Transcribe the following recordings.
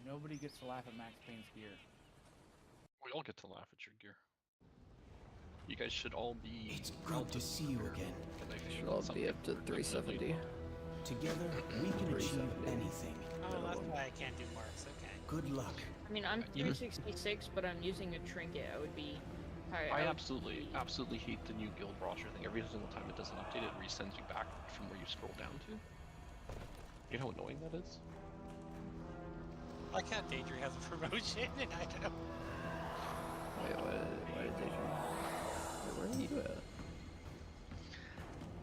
Nobody gets to laugh at Max Payne's gear. We all get to laugh at your gear. You guys should all be. It's good to see you again. Should all be up to 370. Together, we can achieve anything. Oh, that's why I can't do marks. Okay. Good luck. I mean, I'm 366, but I'm using a trinket. I would be. I absolutely hate the new guild roster thing. Every single time it does an update, it resends you back from where you scroll down to. You know how annoying that is? Why can't Daedry have a promotion and I don't? Wait, why did they where are you at?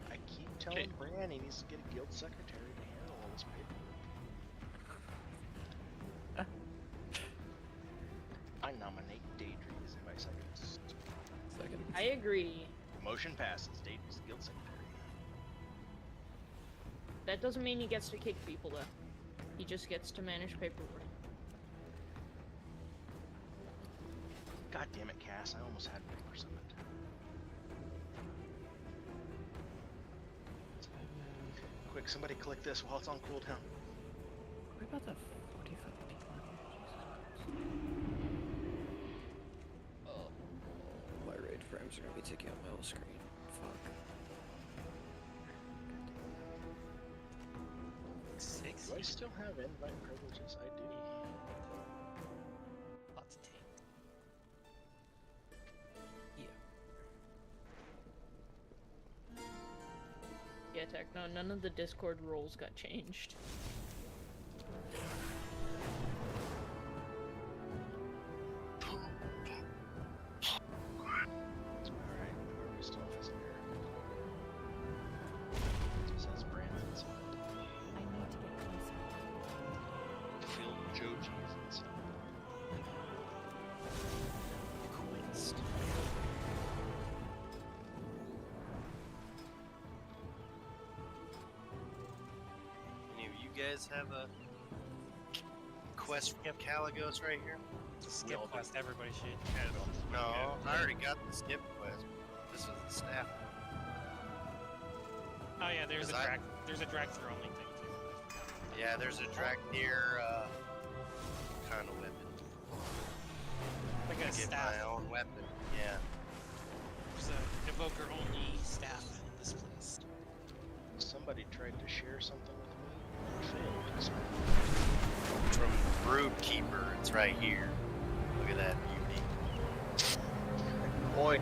I keep telling Bran he needs to get a guild secretary to handle all this paperwork. I nominate Daedry as my second. I agree. Motion passes. Daedry's the guild secretary. That doesn't mean he gets to kick people, though. He just gets to manage paperwork. God damn it, Cass! I almost had paper summit. Quick, somebody click this while it's on cooldown. What about the 45 people here? Oh, my raid frames are gonna be taking up my whole screen. Fuck. 6. Do I still have invite privileges? I do. Lots of tape. Yeah, Techno, none of the Discord roles got changed. Alright, whoever still has an error. It says Brandon inside. I need to get closer. Phil Joji's inside. Waste. Any of you guys have a quest for Caligos right here? Just skip quest, everybody should. No, I already got the skip quest. This was the staff. Oh yeah, there's a Cause drag. There's a drag through only thing too. Yeah, there's a Draknir kind of weapon. Like a Get staff. my own weapon. Yeah. There's a evoker only staff in this place. Somebody tried to share something with me and failed. From Broodkeeper, it's right here. Look at that beauty. Boy,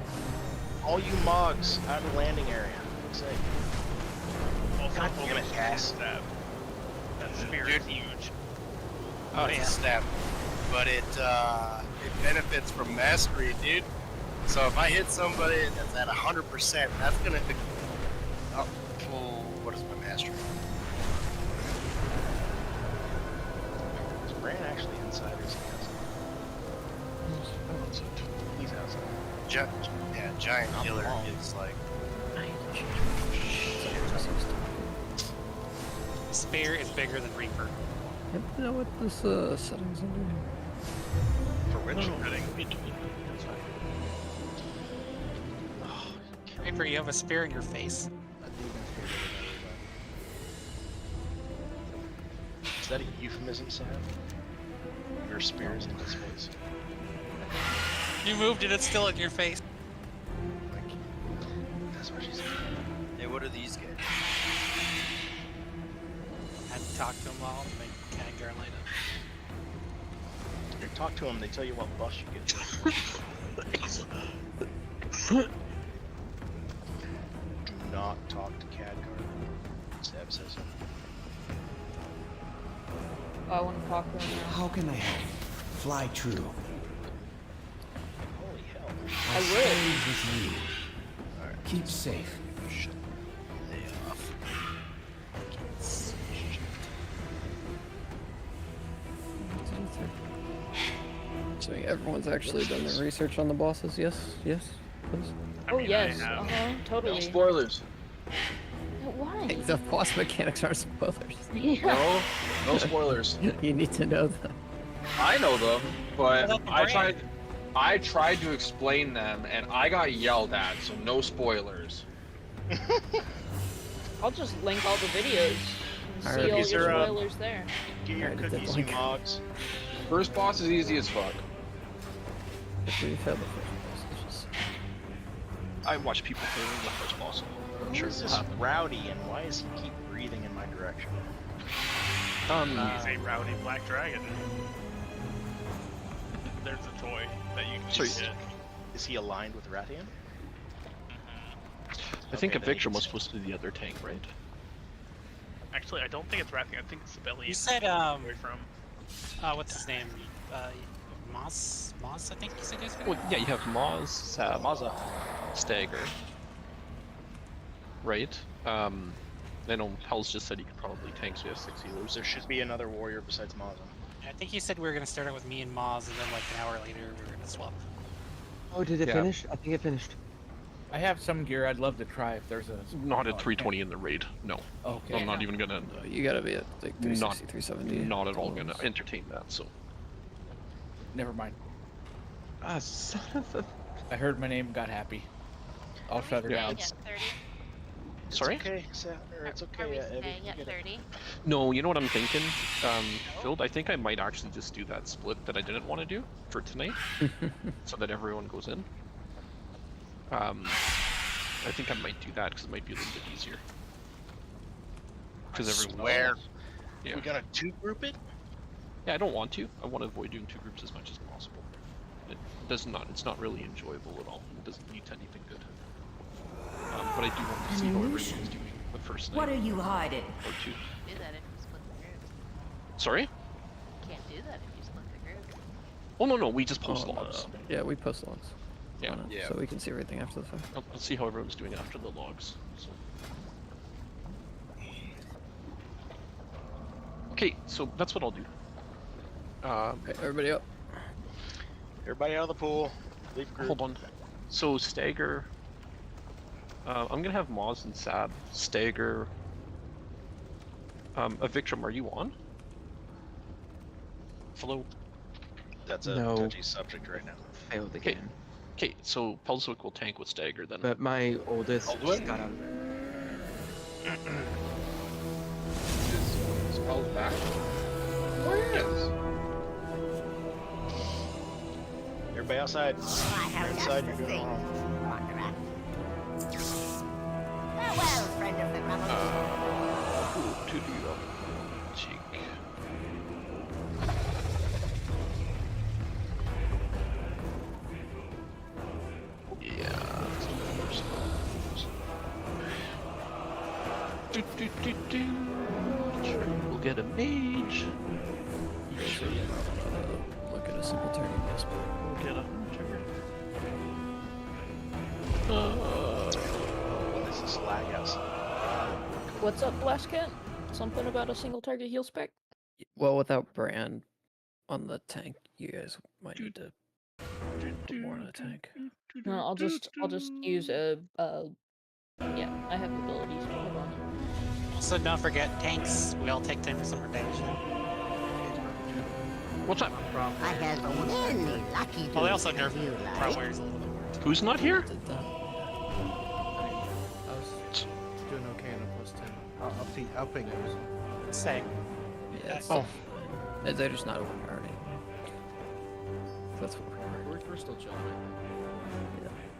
all you mogs out of the landing area. Say. God damn it, Cass. That spear is huge. Oh yeah. Staff. But it benefits from mastery, dude. So if I hit somebody that's at 100%, that's gonna up full. What is my mastery? Is Bran actually inside or is he outside? He's outside. Yeah, giant killer is like. Spear is bigger than Reaper. I don't know what this settings are doing. For which? Reaper, you have a spear in your face. Is that a euphemism, Sam? Your spear is in his face. You moved it, it's still in your face. That's what she said. Hey, what are these guys? Had to talk to him all to make Khadgar light up. You talk to them, they tell you what bus you get to. Do not talk to Khadgar. Seb says. Oh, I want to talk to him now. How can I help? Fly true. Holy hell. I would. Stay with you. Keep safe. So everyone's actually done their research on the bosses? Yes? Yes? Please? Oh yes, totally. No spoilers. Why? The boss mechanics aren't spoilers. Yeah. No spoilers. You need to know them. I know them, but What about the I tried to explain them and I got yelled at, so no spoilers. I'll just link all the videos and see all your spoilers there. Get your Alright, cookies, you mogs. First boss is easy as fuck. If we fail the first boss, it's just... I watch people failing the first boss. I'm Who sure is it's this rowdy and why does he keep breathing in my direction? He's a rowdy black dragon. There's a toy that you can Sorry. get. Is he aligned with Rathian? I think Okay, a then he Victor can was see. supposed to be the other tank, right? Actually, I don't think it's Rathian. I think it's Sibelius. You said, away from. what's his name? Moss, I think you said his name? Well, yeah, you have Maz, Sab, Maza. Stagger. Right? I know Hell's just said he could probably tank, so he has 6 healers. There should be another warrior besides Maza. I think you said we were going to start out with me and Moz, and then like an hour later we were going to swap. Oh, did it Yeah. finish? I think it finished. I have some gear I'd love to try if there's a... Not at 320 in the raid, no. Okay. I'm not even gonna, You gotta be at like 360, 370. not at all gonna entertain that, so. Never mind. Ah, son of a... I heard my name, got happy. I'll shut her Yeah. down. At 30? It's Sorry? okay, Seth, or it's okay. Are we Evie, staying you at get it. 30? No, you know what I'm thinking, Phil? I think I might actually just do that split that I didn't want to do for tonight, so that everyone goes in. I think I might do that because it might be a little bit easier. Because everyone. Swear. Yeah. We gotta two group it? Yeah, I don't want to. I want to avoid doing 2 groups as much as possible. It does not. It's not really enjoyable at all. It doesn't lead to anything good. But I do want to see how everyone's doing the first night. What are you hiding? Or 2. Do that if you split the group. Sorry? You can't do that if you split the group. Oh no, we just post logs. Yeah, we post logs. Yeah. Yeah. So we can see everything after the fact. I'll see how everyone's doing after the logs. So. Okay, so that's what I'll do. Okay, everybody up. Everybody out of the pool. Leave group. Hold on. So Stagger. I'm gonna have Moz and Sab. Stagger. Victrum, are you on? Hello. That's a No. touchy subject right now. Failed Okay. again. Okay, so Pulswick will tank with Stagger then. But my oldest I'll do it. just got out of there. Is Spell's back? Yes. Everybody outside. Inside, you're going home. Farewell, friend of the Rebel. Ooh, to do cheek. Yeah. Sure, we'll get a mage. So you look at a simple turning this, but We'll get a hunter. What is this lag house? What's up, Blast Cat? Something about a single target heal spec? well, without brand on the tank, you guys might need to put more on a tank. No, I'll just use a yeah, I have abilities to put on it. Also, don't forget tanks. We all take 10% more damage. What's up? I have many lucky Well, they also nerf Pro Warriors a little bit more. Who's not here? Did that. I was doing okay on a +10. I'll ping those. Same. Yeah, it's Oh. they're just not overpowered. That's what we're We're still chilling.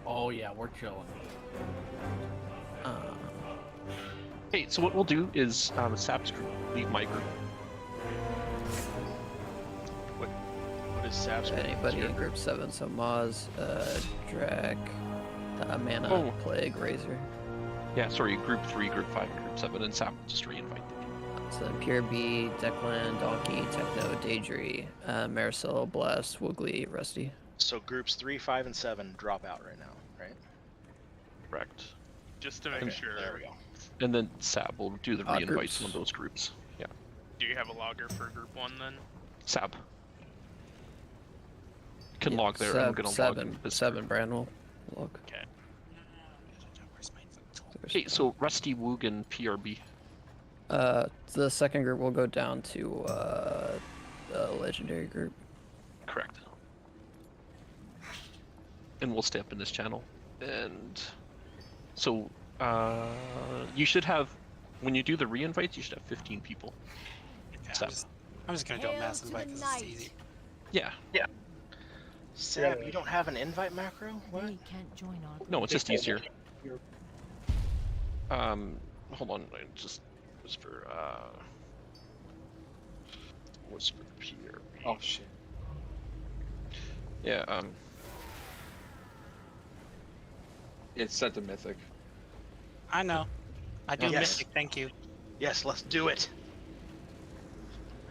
Oh yeah, we're chilling. Hey, so what we'll do is Sap's group leave my group. What is Sab's group? anybody in group 7, so Maz, Drac, Mana, Oh. Plague, Razor. Yeah, sorry, group 3, group 5, and group 7, and Sap will just reinvite them. So then Pure B, Declan, Donkey, Techno, Daedry, Marisol, Blast, Woogly, Rusty. So groups 3, 5, and 7 drop out right now, right? Correct. Just to make Okay, sure. there we go. And then Sab will do the Odd reinvites groups. on those groups. Yeah. Do you have a logger for group 1 then? Sab. Can Yeah, log there, and I'm gonna log in this. 7 brand will log. Okay. Okay, so Rusty, Woog, and PRB. The second group will go down to the legendary group. Correct. And we'll stay up in this channel. And so you should have, when you do the reinvites, you should have 15 people. Yeah, Sap. I'm just gonna do a mass invite because it's easy. Yeah. Sab, you don't have an invite macro? What? They can't join our No, it's just easier. Hold on. I just whisper. Whisper here. Oh shit. Yeah. It's set to mythic. I know. I do Yes. Mystic, thank you. Yes, let's do it.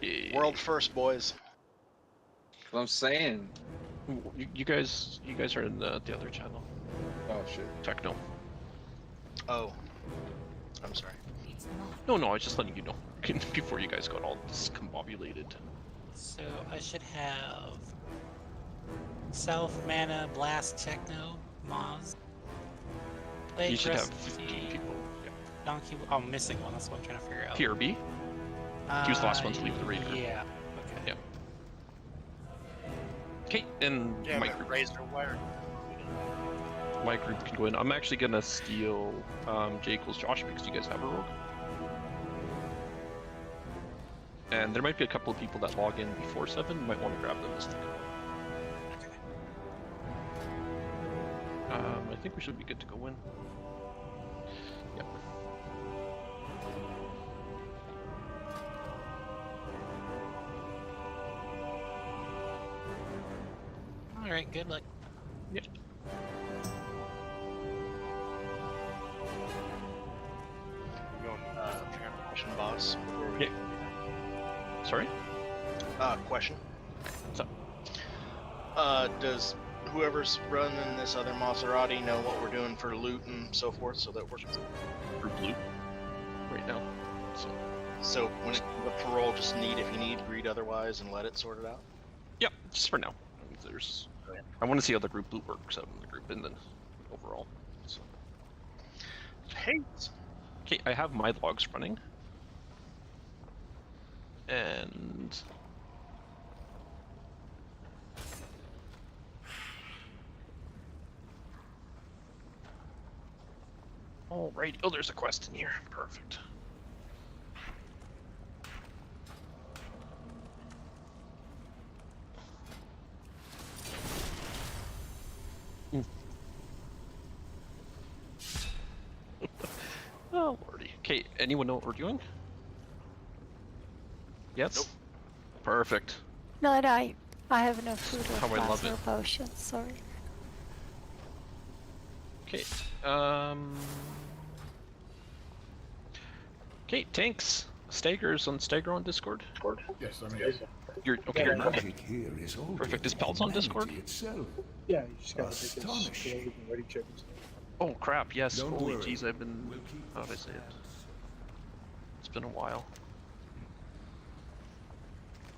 Yeah. World first, boys. What I'm saying. You guys are in the other channel. Oh shit. Techno. Oh. I'm sorry. It's not. No, I was just letting you know before you guys got all discombobulated. So I should have Self, Mana, Blast, Techno, Moz. You should have Rusty, 15 people. Yeah. Donkey. Oh, I'm missing one. That's what I'm trying to figure out. PRB. He was the last one to leave the Raider. Yeah. Okay. Yeah. Okay, and Damn my it, group, razor wire. my group can go in. I'm actually gonna steal J equals Josh because you guys have a rogue. And there might be a couple of people that log in before 7. You might want to grab them this thing. I think we should be good to go in. Yep. All right. Good luck. Yep. Question, boss. Before we... Yeah. Sorry? Question. What's up? Does whoever's running this other Maserati know what we're doing for loot and so forth, so that we're... For blue. Right now. So when the parole, just need if you need, greed otherwise, and let it sort it out? Yep, just for now. There's... I want to see how the group loot works out in the group and then overall. So. Hey! Okay, I have my logs running. And... Alright, oh, there's a quest in here. Perfect. Oh, lordy. Okay, anyone know what we're doing? Yes? Nope. Perfect. Not I. I have no food or How I love plasma it. potions, sorry. Okay, Okay, tanks. Staggers on Stagger on Discord? Yes, I'm here. You're okay. The magic here is all Perfect. Is Peltz on Discord? itself. Yeah, you just gotta Astonishing. ready chickens. Oh crap! Yes. Don't Holy worry. jeez, I've been. We'll keep How did I say it? It's been a while.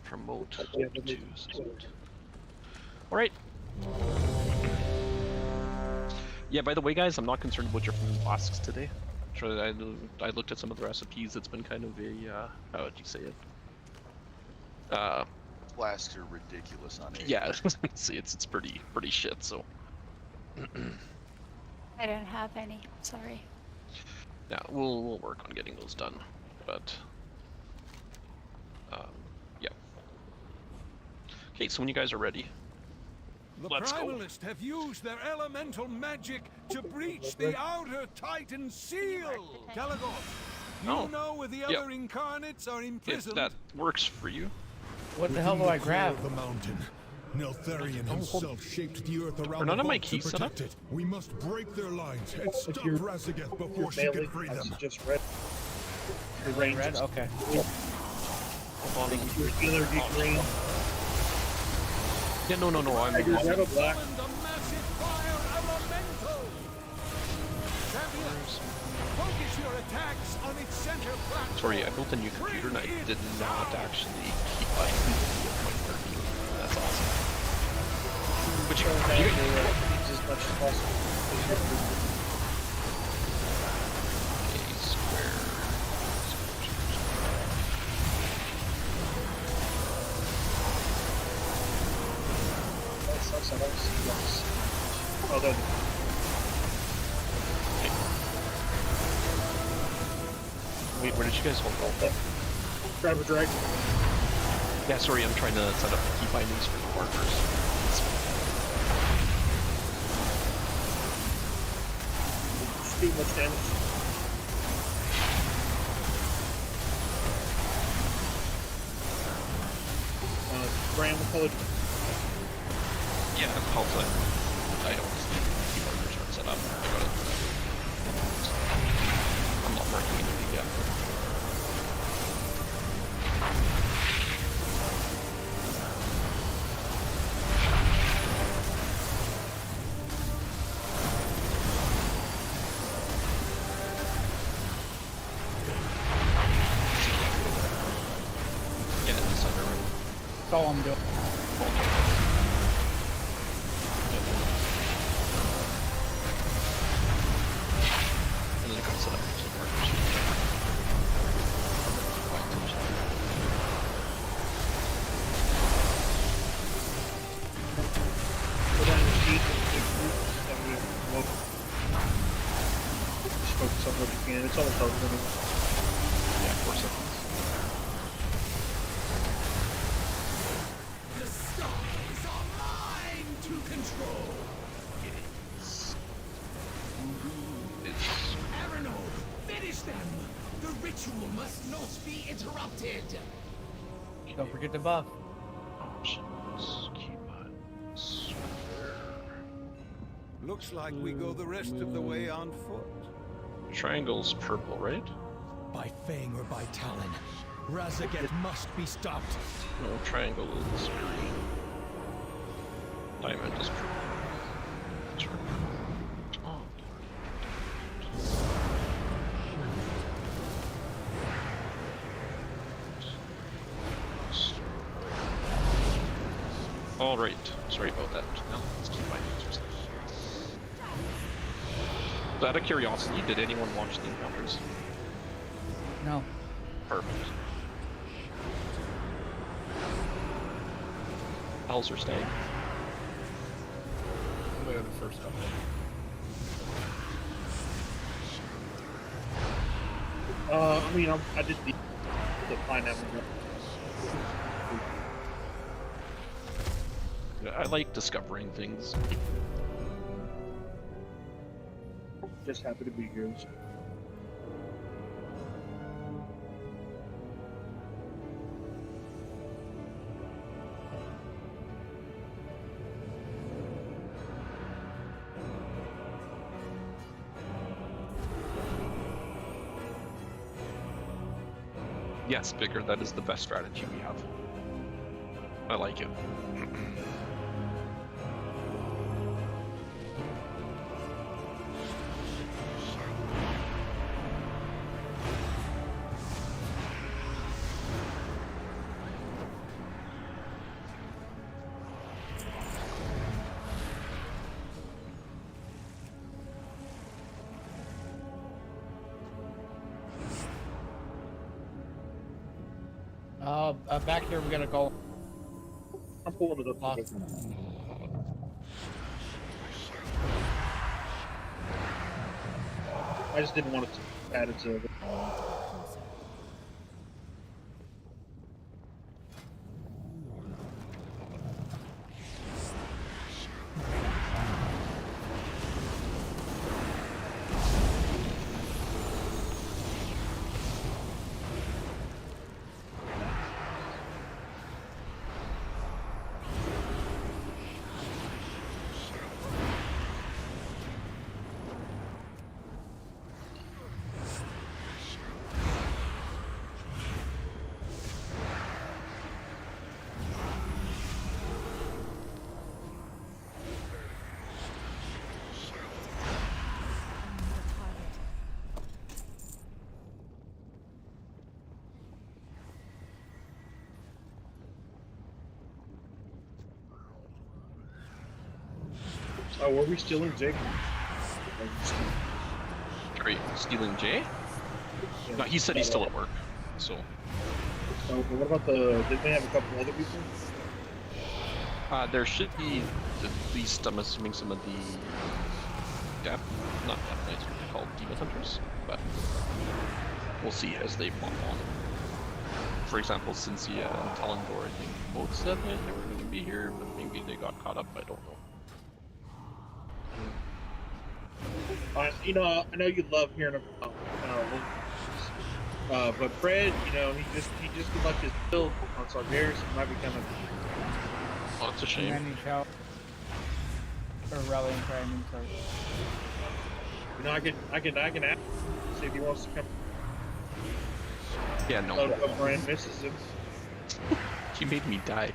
Promote to. All right. Yeah. By the way, guys, I'm not concerned about your food flasks today. Sure, I looked at some of the recipes. It's been kind of a how would you say it? Flasks are ridiculous on it. Yeah. See, it's pretty shit. So. I don't have any, sorry. Yeah, we'll work on getting those done, but yeah. Okay, so when you guys are ready, The let's go. Primalists have used their elemental magic to breach the outer Titan seal. Calagoth, you Oh. know where the Yep. other incarnates are If imprisoned. that works for you. What the hell do I grab? The mountain. Neltharion himself shaped the earth around Are none the of my vault to keys set up? protect it. We must break their lines and stop you're- Razageth before she can free them. Just red. Your rain red? Okay. Hold on. Your healer be green. Yeah, no, I'm. Your red or black? Summon the massive fire elemental. Champions, focus your attacks on its center platform. Sorry, I built a new computer and I did not actually keep my point. That's awesome. But you As much as possible. A square. That sucks. I don't see those. Oh, there. Wait, where did you guys hold up? Grab a drag. Yeah, sorry, I'm trying to set up key bindings for the markers. Too much damage. Graham, what color? Yeah, also, I don't see key markers aren't set up. I got it. I'm not marking anything yet. That's all I'm doing. And then set up some markers. Go down the sheet and big groups, and we will just focus on what you can. It's almost over anyway. Yeah, 4 seconds. The stars are mine to control. Arano, finish them. The ritual must not be interrupted. Don't forget to buff. Options, key buttons. Looks like we go the rest of the way on foot. Triangle's purple, right? By Fang or by Talon, Razaget must be stopped. No, triangle is green. Diamond is purple. Sorry. Oh. All right. Sorry about that. No, let's keep my answers. Out of curiosity, did anyone watch the encounters? No. Perfect. Owls are staying. We're the first up. I mean, I did the pineapple. I like discovering things. Just happy to be here. Yes, bigger. That is the best strategy we have. I like it. Back here we gotta go. I'm pulling it up. I just didn't want it to add it to it. Oh, were we stealing Jake? Great. Stealing Jay? No, he said he's still at work, so... Oh, but what about the... Did they have a couple other people? There should be at least, I'm assuming, some of the... Not Death Knights, what they're called, Demon Hunters, but... We'll see as they pop on. for example, Cynthia and Talendor, I think both said that they were going to be here, but maybe they got caught up. I don't know. You know, I know you love hearing about but Fred, you know, he just conducted his build on Sargeras and might be coming. Oh, it's a shame. Need help. Or rallying cry, I mean, sorry. You know, I can ask see if he wants to come. Yeah, no. Brian misses him. You made me die.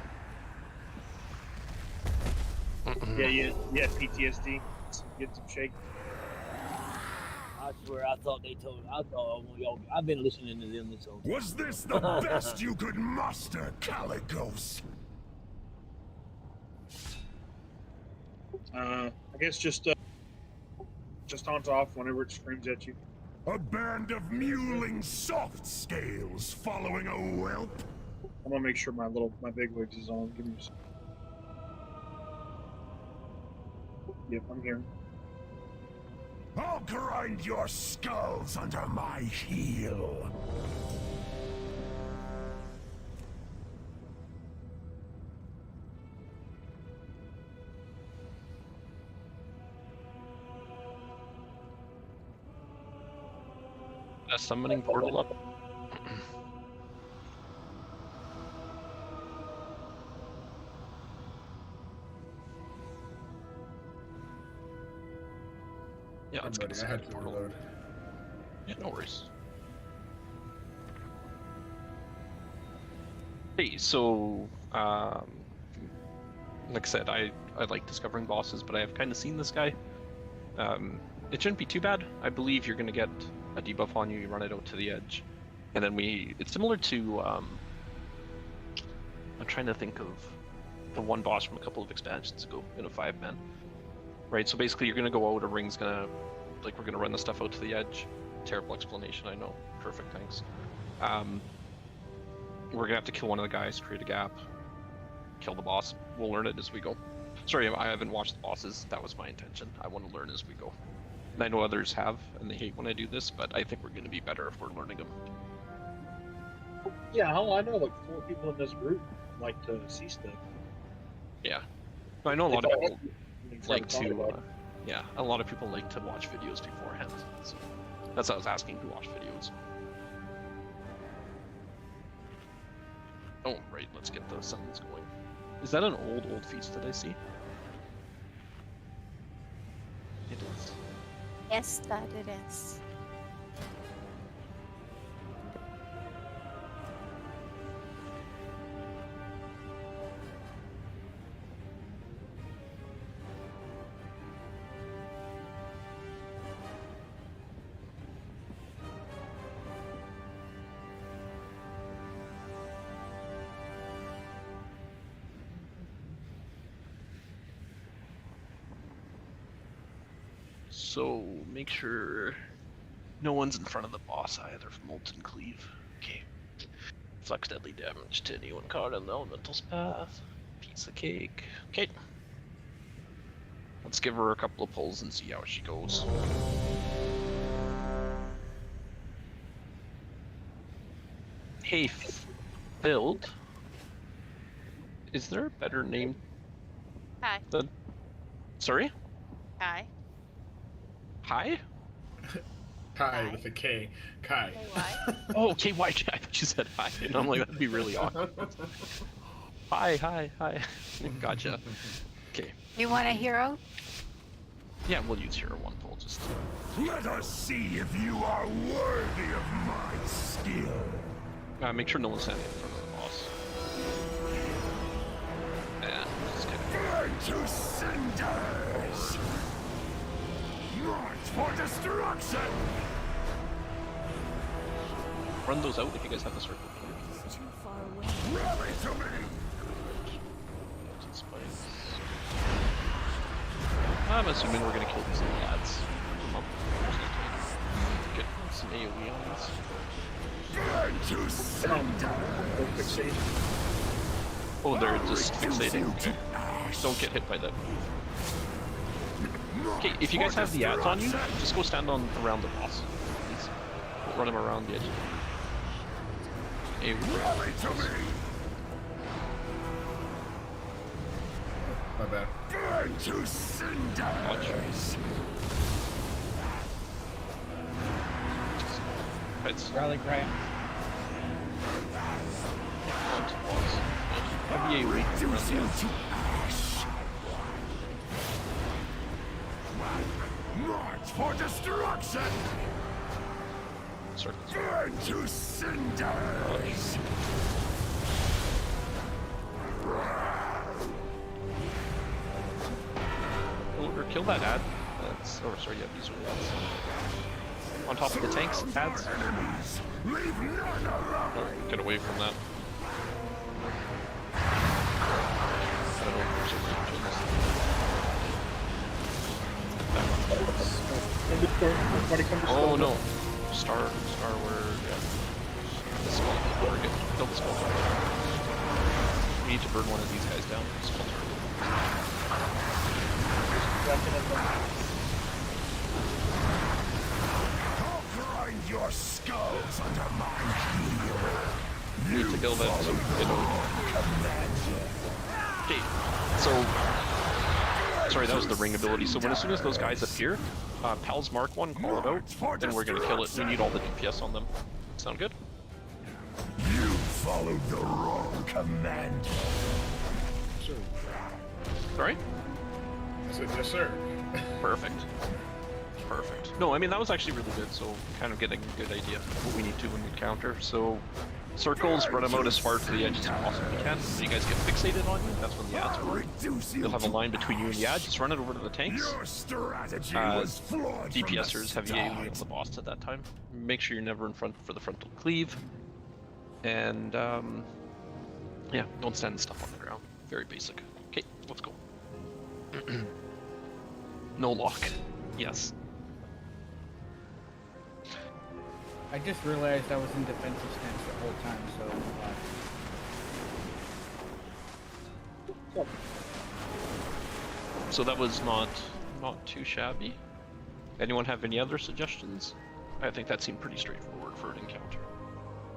Yeah, you had PTSD. Get some shake. I swear, I thought y'all. I've been listening to them this whole time. Was this the best you could muster, Calicos? I guess just on off whenever it screams at you. A band of mewling soft scales following a whelp? I'm gonna make sure my big wigs is on. Give me a second. Yep, I'm here. I'll grind your skulls under my heel. A summoning portal up. Yeah, let's get a portal. Yeah, no worries. Hey, so like I said, I like discovering bosses, but I have kind of seen this guy. It shouldn't be too bad. I believe you're gonna get a debuff on you. You run it out to the edge, and then it's similar to I'm trying to think of the one boss from a couple of expansions ago in a 5-man. Right, so basically you're gonna go out, a ring's gonna, like, we're gonna run the stuff out to the edge. Terrible explanation, I know. Perfect, thanks. We're gonna have to kill one of the guys, create a gap, kill the boss. We'll learn it as we go. Sorry, I haven't watched the bosses. That was my intention. I want to learn as we go. And I know others have, and they hate when I do this, but I think we're gonna be better if we're learning them. Yeah, I know like 4 people in this group like to see stuff. Yeah. I know a lot of people like to, yeah, a lot of people like to watch videos beforehand. So that's what I was asking, to watch videos. Oh, right, let's get the summons going. Is that an old feast that I see? It is. Yes, that it is. So make sure no one's in front of the boss either from Molten Cleave. Okay. Flex deadly damage to anyone caught in the elemental's path. Piece of cake. Okay. Let's give her a couple of pulls and see how she goes. Hey, Build. Is there a better name? Hi. Sorry? Hi. Hi? Kai with a K. Kai. Oh, KY. I thought you said hi. And I'm like, that'd be really awkward. Hi. Gotcha. Okay. You want a hero? Yeah, we'll use hero 1 pull just to... Let us see if you are worthy of my skill. Make sure no one's standing in front of the boss. Yeah, just kidding. Burn to cinders! March for destruction! Run those out if you guys have the circle. Too far away. Rally to me! I'm assuming we're gonna kill these little lads. Get some AoE on this. Burn to cinders! Oh, they're just fixating. Okay. Don't get hit by that. Okay, if you guys have the ads on you, just go stand around the boss. Please. Run him around the edge. A Rally to me! My bad. Burn to cinders! Rally cry. Reduce you to ash! March for destruction! Circles. Burn to cinders! Kill that ad. That's, oh, sorry, yeah, these are the ads. On top of the tanks, ads. Leave none around. Oh, get away from that. I don't know if there's a range in this. Oh no! Star word, yeah. The skull target. Kill the skull target. We need to burn one of these guys down. Skull target. I'll grind your skulls under my heel. We need to kill that so we can get over. Okay, so sorry, that was the ring ability. So as soon as those guys appear, Pals mark one, call it out, then we're gonna kill it. We need all the DPS on them. Sound good? You followed the wrong command. Sorry? I said yes, sir. Perfect. Perfect. No, I mean, that was actually really good, so kind of getting a good idea of what we need to when we counter. So, circles, run them out as far to the edge as you possibly can. When you guys get fixated on you, that's when the ads work. You'll have a line between you and the ads, just run it over to the tanks. DPSers have AoE on the boss at that time. Make sure you're never in front for the frontal cleave. And, yeah, don't stand stuff on the ground. Very basic. Okay, let's go. No lock. Yes. I just realized I was in defensive stance the whole time, so. So that was not too shabby. Anyone have any other suggestions? I think that seemed pretty straightforward for an encounter.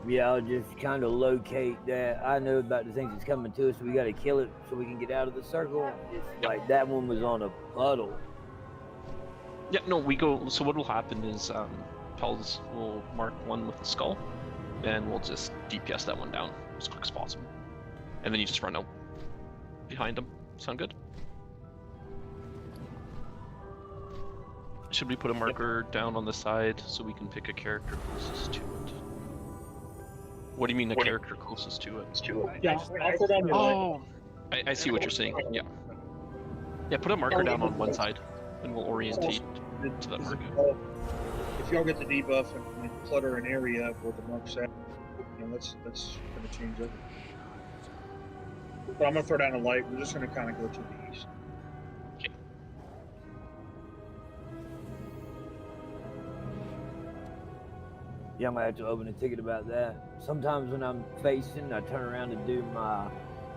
Yeah, I'll just kind of locate that. I know about the things that's coming to us, so we got to kill it so we can get out of the circle. It's like that one was on a puddle. Yeah, no, we go. So what will happen is Pels will mark one with the skull, and we'll just DPS that one down as quick as possible. And then you just run out behind them. Sound good? Should we put a marker down on the side so we can pick a character closest to it? What do you mean the character closest to it? Yeah, I'll put on your Oh, I see what you're saying. Yeah. Yeah, put a marker down on one side, and we'll orientate to that marker. If y'all get the debuff and clutter an area where the mark's at, you know, that's going to change it. But I'm going to throw down a light. We're just going to kind of go to the east. Okay. Yeah, I'm gonna have to open a ticket about that. Sometimes when I'm facing, I turn around and do my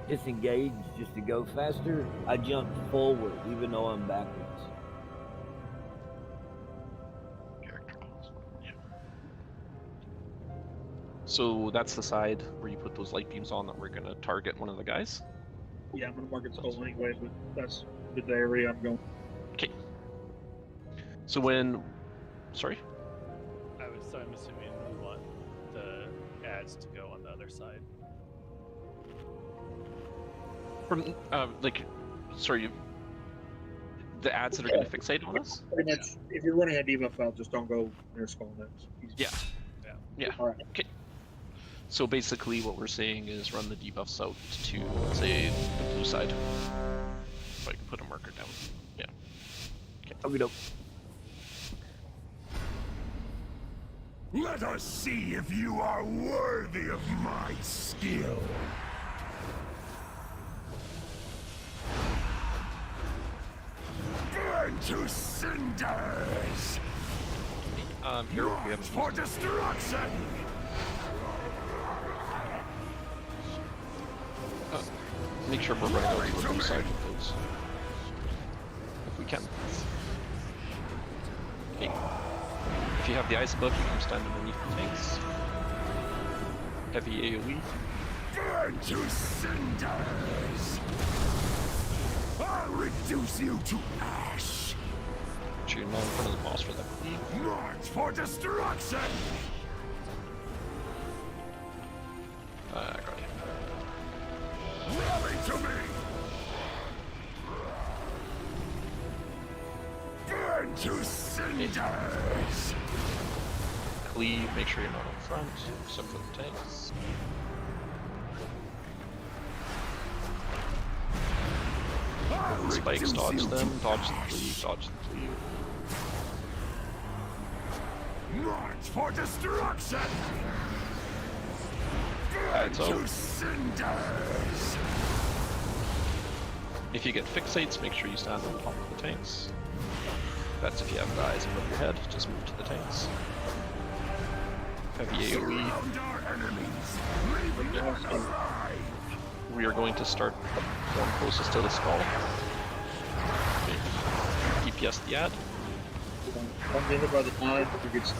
disengage just to go faster. I jump forward, even though I'm backwards. So that's the side where you put those light beams on that we're gonna target one of the guys? Yeah, I'm going to mark its skull anyway, but that's the area I'm going. Okay. So when... Sorry? So I'm assuming we want the ads to go on the other side. From, like, sorry, the ads that are going to fixate on us? Pretty much, if you're running a debuff out, just don't go near skull next. Yeah. Yeah. All right. Okay. So basically what we're saying is run the debuffs out to, let's say, the blue side. So I can put a marker down. Yeah. Okay. Okay, Let us see if you are worthy of my skill. Burn to cinders! Here we have for destruction! Make sure we're running out to the blue side with those. If we can. Okay. If you have the ice above, you can stand underneath the tanks. Heavy AoE. Burn to cinders! I'll reduce you to ash! Make sure you're not in front of the boss for that cleave. March for destruction! I got you. Rally to me! Burn to cinders! Cleave, make sure you're not in front, except for the tanks. Spikes, dodge them, dodge the cleave, dodge the cleave. March for destruction! It's out. To cinders! If you get fixates, make sure you stand on the top of the tanks. That's if you have the eyes above your head, just move to the tanks. Heavy AoE. We are going to start the one closest to the skull. Okay. DPS the ad. I'm in by the time we get.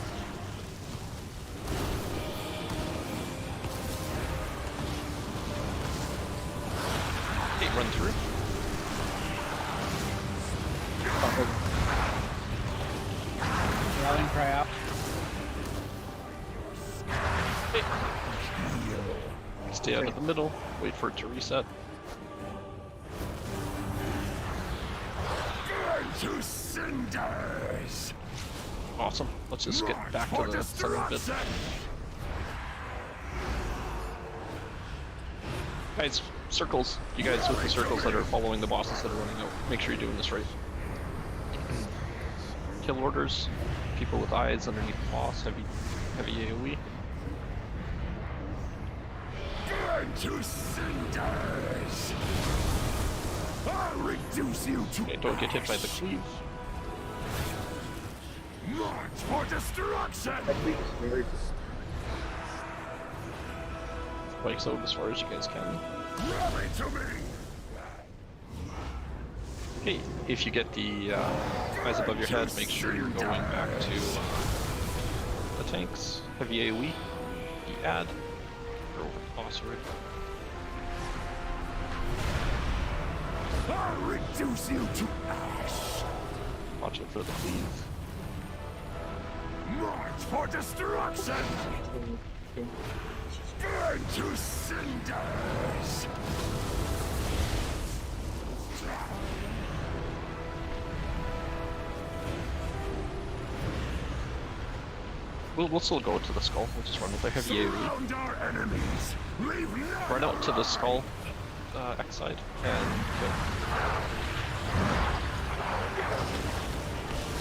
Okay, run through. Rallying cry out. Stay out of the middle, wait for it to reset. Burn to cinders! Awesome. Let's just get back to the center bit. Guys, circles. You guys with the circles that are following the bosses that are running out. Make sure you're doing this right. Kill orders. People with eyes underneath the boss. Heavy AoE. Burn to cinders! I'll reduce you to Okay, don't get hit by the cleave. March for destruction! Spikes out as far as you guys can. Rally to me! Okay, if you get the eyes above your head, make sure you're going back to the tanks. Heavy AoE. The ad. Or over the boss already. I'll reduce you to ash! Watch out for the cleave. March for destruction! Burn to cinders! We'll still go to the skull. We'll just run with the heavy AoE. Our enemies. Leave Run out to the skull X side and kill.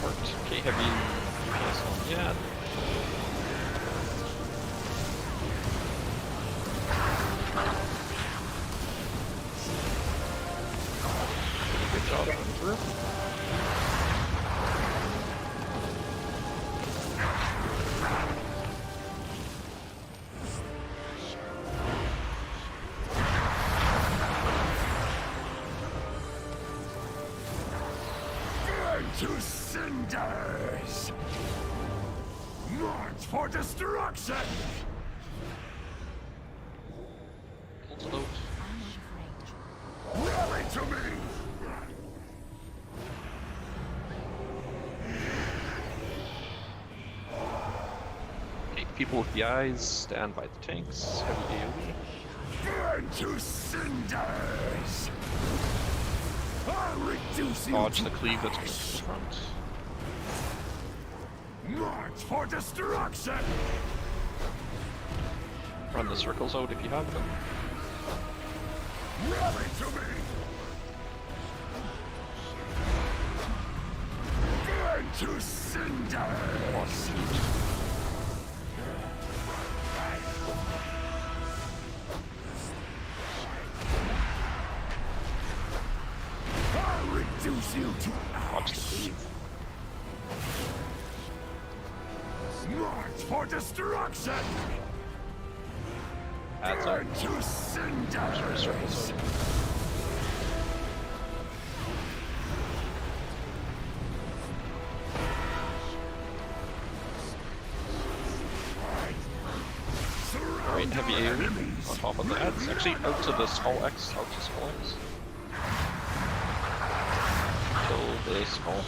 Worked. Okay, heavy DPS on the ad. Good job running through. To cinders! March for destruction! Rally to me! Okay, people with the eyes, stand by the tanks. Heavy AoE. Burn to cinders! I'll reduce you Dodge to the cleave that's going to the front. March for destruction! Run the circles out if you have them. Rally to me! Burn to cinders! I'll reduce you to Watch the cleave. March for destruction! That's Burn out. to cinders! Circles out. Alright, heavy AoE on top of that. It's actually out to the skull X, out to skull X. Kill the skull.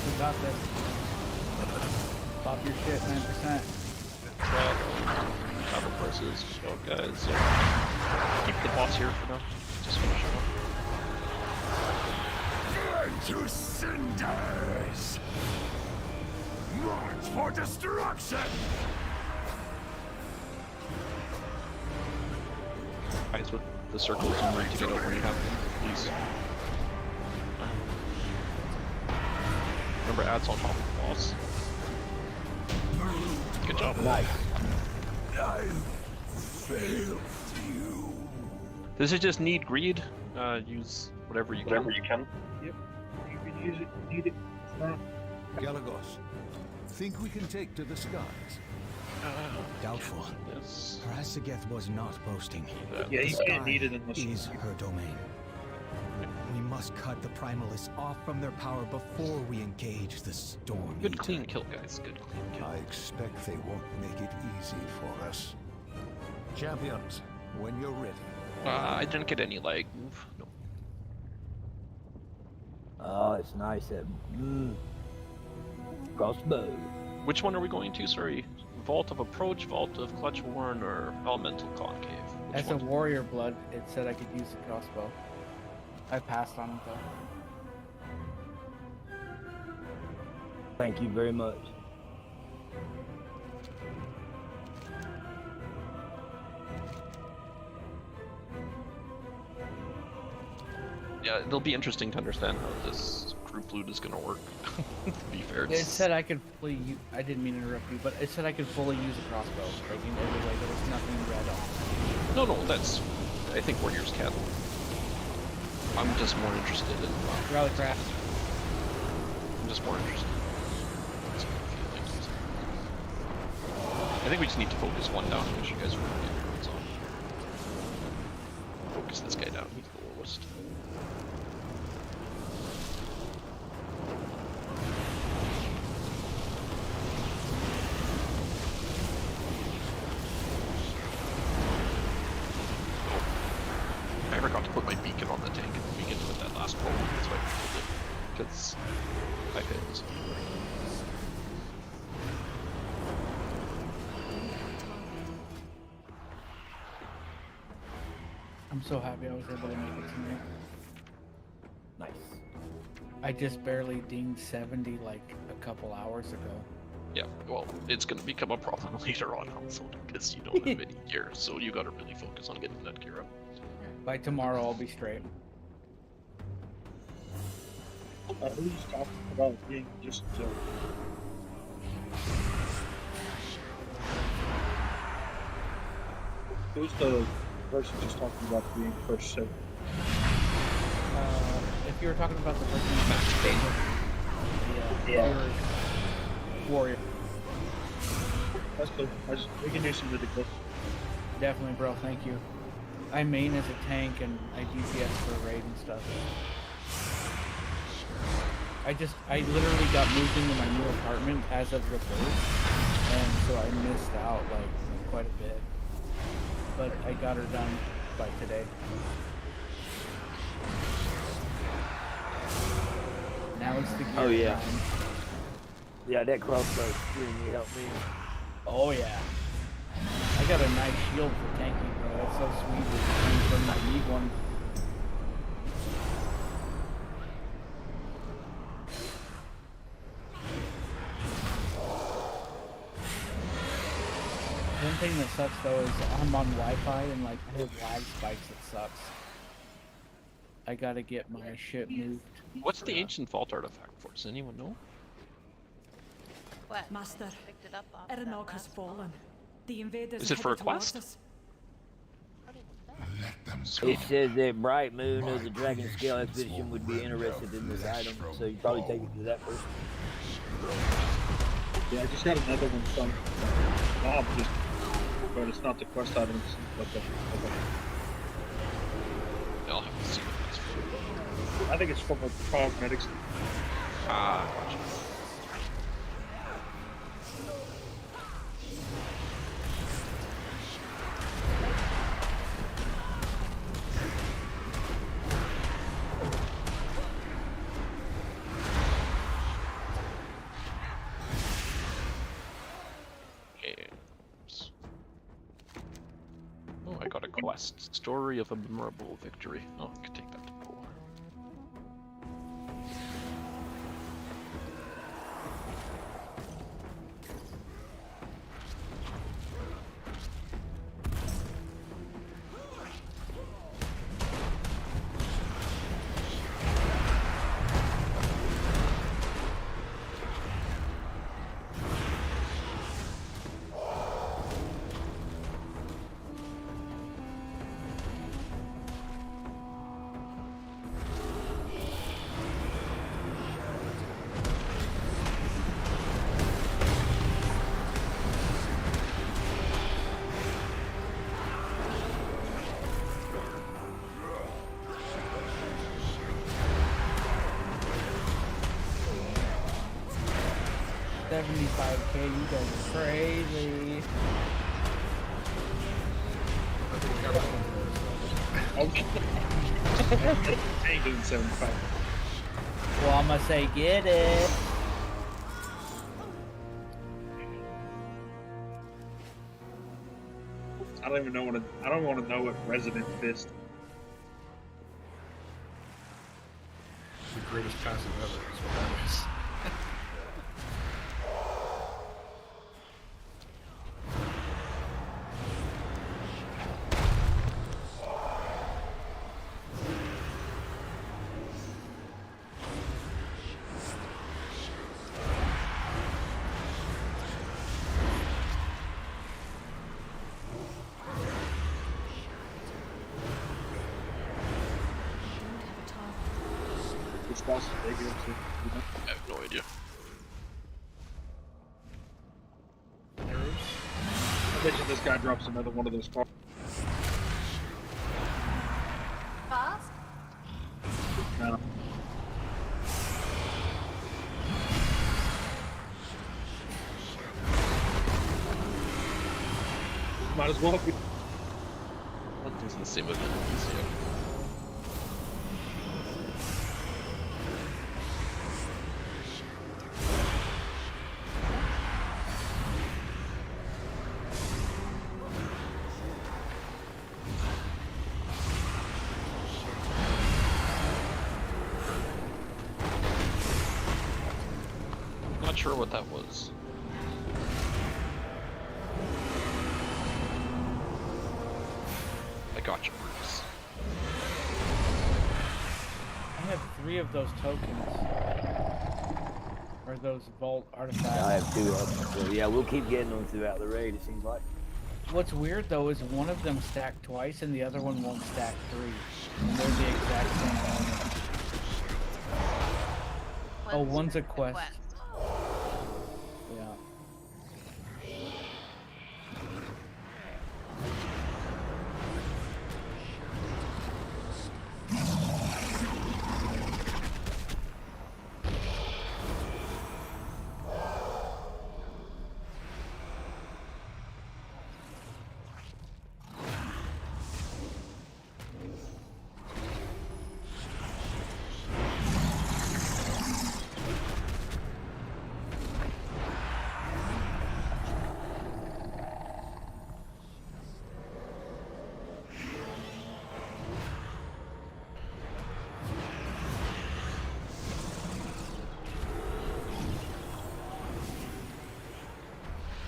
We got this. Pop your shit, 9%. Travel prices, oh guys, keep the boss here for now. Just finish him up. Burn to cinders! March for destruction! Guys with the circles and ready to get out when you have them, please. Remember, ads on top of the boss. Good job. Nice. I failed you. Does it just need greed? Use whatever you can. Yep. You can use it, need it. It's not. Galagos, think we can take to the skies? Doubtful. Yes. Rasageth was not boasting. Yeah, you The can't need it sky unless is her domain. We must cut the primalists off from their power before we engage the storm. Good clean kill, guys. Good clean kill. I expect they won't make it easy for us. Champions, when you're ready. I didn't get any lag move. No. Oh, it's nice. Crossbow. Which one are we going to? Sorry. Vault of Approach, Vault of Clutch Warren, or Elemental Concave? Which As a one? warrior blood, it said I could use the crossbow. I passed on it though. Thank you very much. Yeah, it'll be interesting to understand how this group loot is going to work. To be fair, It said I could fully I didn't mean to interrupt you, but it said I could fully use a crossbow. Like in every way, there was nothing red on. No, that's. I think warriors can. I'm just more interested in. Rallycraft. I'm just more interested. I think we just need to focus one down because you guys are really getting your on. Focus this guy down. He's the lowest. I forgot to put my beacon on the tank at the beginning with that last roll. That's why I pulled it. Because I failed. I'm so happy I was able to make it tonight. Nice. I just barely dinged 70 like a couple hours ago. Yeah, well, it's going to become a problem later on also because you don't have any gear, so you got to really focus on getting that gear up. By tomorrow, I'll be straight. Who's talking about being just who's the person just talking about being first set? If you were talking about the person Yeah. Warrior. That's good. We can do some ridiculous. Definitely, bro. Thank you. I main as a tank and I DPS for raid and stuff. I literally got moved into my new apartment as of the 3rd, and so I missed out like quite a bit. But I got her done by today. Now it's the gear Oh yeah. time. Yeah, that crossbow really helped me. Oh yeah. I got a nice shield for tanking, bro. That's so sweet. I need one. One thing that sucks though is I'm on Wi-Fi and like I have lag spikes. It sucks. I gotta get my shit moved. What's the ancient vault artifact for? Does anyone know? What? Master, Picked it up off Erenok that has last fallen. The invaders Is it for a headed towards quest? us. It says that Bright Moon of the Dragon Scale Expedition would be interested in this item, so you probably take it to that first. Yeah, I just got another one from Bob just but it's not the quest items, but the I'll have to see what it's for. I think it's for cosmetics. Ah, gotcha. Oh, I got a quest. Story of a memorable victory. Oh, I could take that to pull. $75K, you guys are crazy. Okay. Ain't doing 75. Well, I'm gonna say get it. I don't even know what I don't want to know what Resident Fist. The greatest passive ever is what that is. Which boss is big here, so, you know? I have no idea. I bet you this guy drops another one of those cards. Boss? No. Might as well be. Nothing's the same event this year. Not sure what that was. I got you, Bruce. I have 3 of those tokens. Or those vault artifacts. I have 2 of them. So yeah, we'll keep getting them throughout the raid, it seems like. What's weird though is one of them stacked twice and the other one won't stack 3. And they're the exact same element. Oh, one's a quest. Yeah.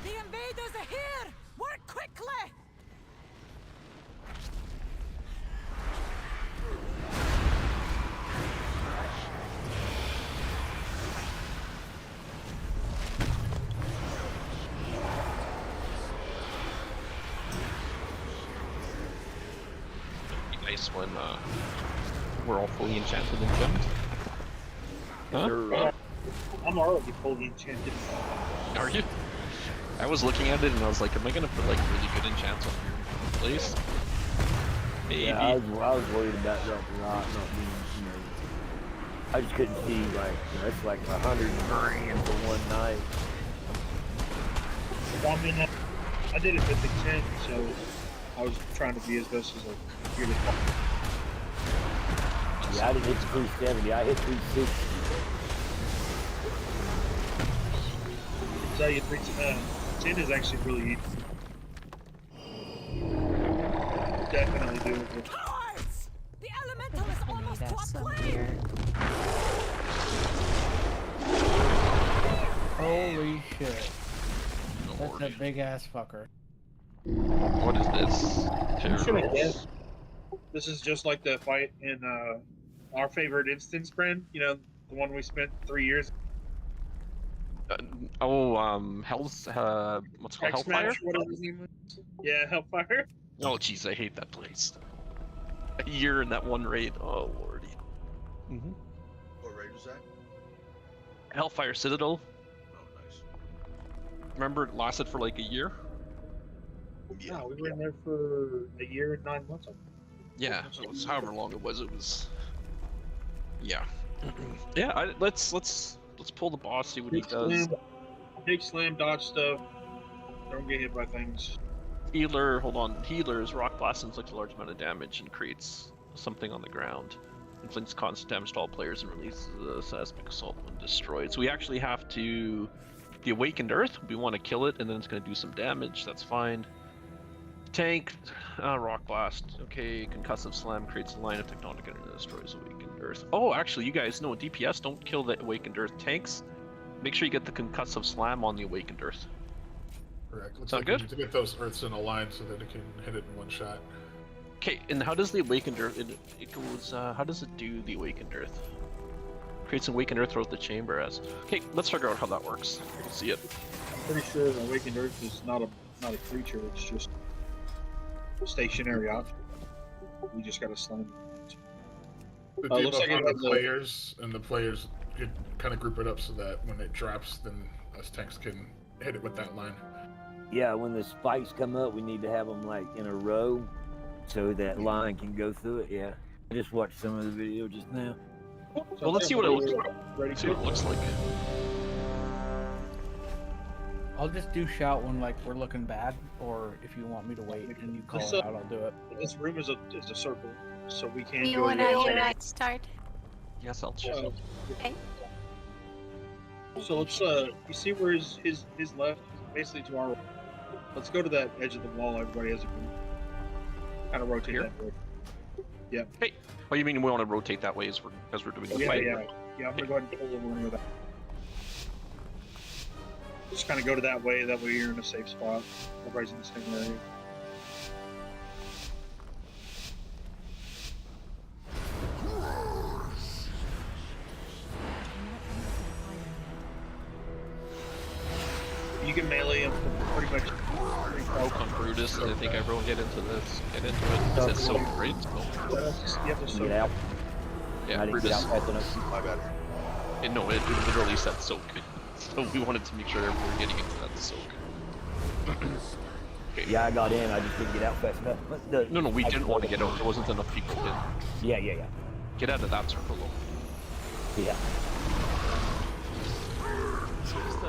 The invaders are here! Work quickly! It'd be nice when we're all fully enchanted and gemmed. Huh? I'm already fully enchanted. Are you? I was looking at it and I was like, am I gonna put like really good enchants on your place? Maybe. Yeah, I was worried about that not being, you know, I just couldn't see like, you know, it's like 100 grand for one night. Well, I mean, I did it with intent, so I was trying to be as best as I could. Yeah, I didn't hit 370, I hit 360. I'll tell you, 10 is actually really easy. Definitely doable. The elemental is almost to our plane! Holy shit. That's a big ass fucker. What is this? You should have guessed. This is just like the fight in our favorite instance, Brand. You know, the one we spent 3 years. Hell's what's it called? Hellfire? Whatever his name was. Yeah, Hellfire. Oh jeez, I hate that place. A year in that one raid. Oh lordy. What raid was that? Hellfire Citadel. Oh, nice. Remember, it lasted for like a year. Yeah, we were in there for a year and 9 months. Yeah, it was however long it was. It was. Yeah. Yeah. Let's pull the boss. See what he does. Big slam, dodge stuff. Don't get hit by things. Healer, hold on. Healers, rock blast inflicts a large amount of damage and creates something on the ground. Inflicts constant damage to all players and releases a seismic assault when destroyed. So we actually have to. The Awakened Earth, we want to kill it and then it's going to do some damage. That's fine. Tank, rock blast. Okay, concussive slam creates a line of tectonic energy that destroys Awakened Earth. Oh, actually, you guys know DPS don't kill the Awakened Earth. Tanks, make sure you get the concussive slam on the Awakened Earth. Correct. Looks Sound like good? we need to get those Earths in a line so that it can hit it in one shot. Okay, and how does the Awakened Earth? It goes. How does it do the Awakened Earth? Creates an Awakened Earth throughout the chamber as. Okay, let's figure out how that works. We'll see it. I'm pretty sure Awakened Earth is not a creature. It's just a stationary object. We just gotta slam it. The debuff looks like on it the has players, and the players could kind of group it up so that when it drops, then us tanks can hit it with that line. Yeah, when the spikes come up, we need to have them like in a row so that line can go through it. Yeah, I just watched some of the video just now. Well, let's see what it looks like. See what it looks like. I'll just do shout when like we're looking bad, or if you want me to wait and you call it out, I'll do it. This room is a circle, so we can't. Do you go want to anywhere. hear it start? Yes, I'll check. Okay. So let's you see where his left, basically to our. Let's go to that edge of the wall. Everybody has a kind of rotate Here? that way. Yeah. Hey, oh, you mean we want to rotate that way as we're doing the fight? Yeah. I'm gonna go ahead and pull over with that. Just kind of go to that way. That way you're in a safe spot. Everybody's in the same area. You can melee him pretty much. On Brutus, I think everyone get into this. Get into it. Is it so great? You have to Get out. Yeah, I didn't get Brutus. out fast enough. My bad. No, it literally said soak. So we wanted to make sure everyone were getting into that soak. Okay. Yeah, I got in. I just didn't get out fast enough. But No, we didn't want to get out. There wasn't enough people in. Yeah. Get out of that circle, though. Yeah.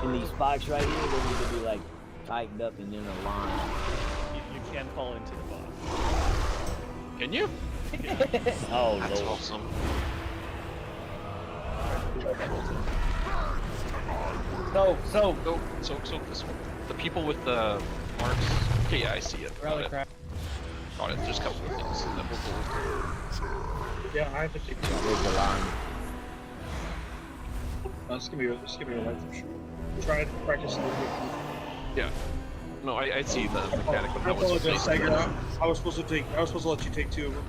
And these spikes right here, they need to be like tightened up and in a line. You can fall into the boss. Can you? Oh, That's Lord. awesome. Soak this one. The people with the marks. Okay, yeah, I see it. Got it. Got it. Just a couple of things, and then we'll go. Yeah, I have to take There's the line. This can be a light for sure. Try to practice a little bit. Yeah. No, I see the mechanic of I how it's apologize, placed. Tiger. I was supposed to let you take 2 of them.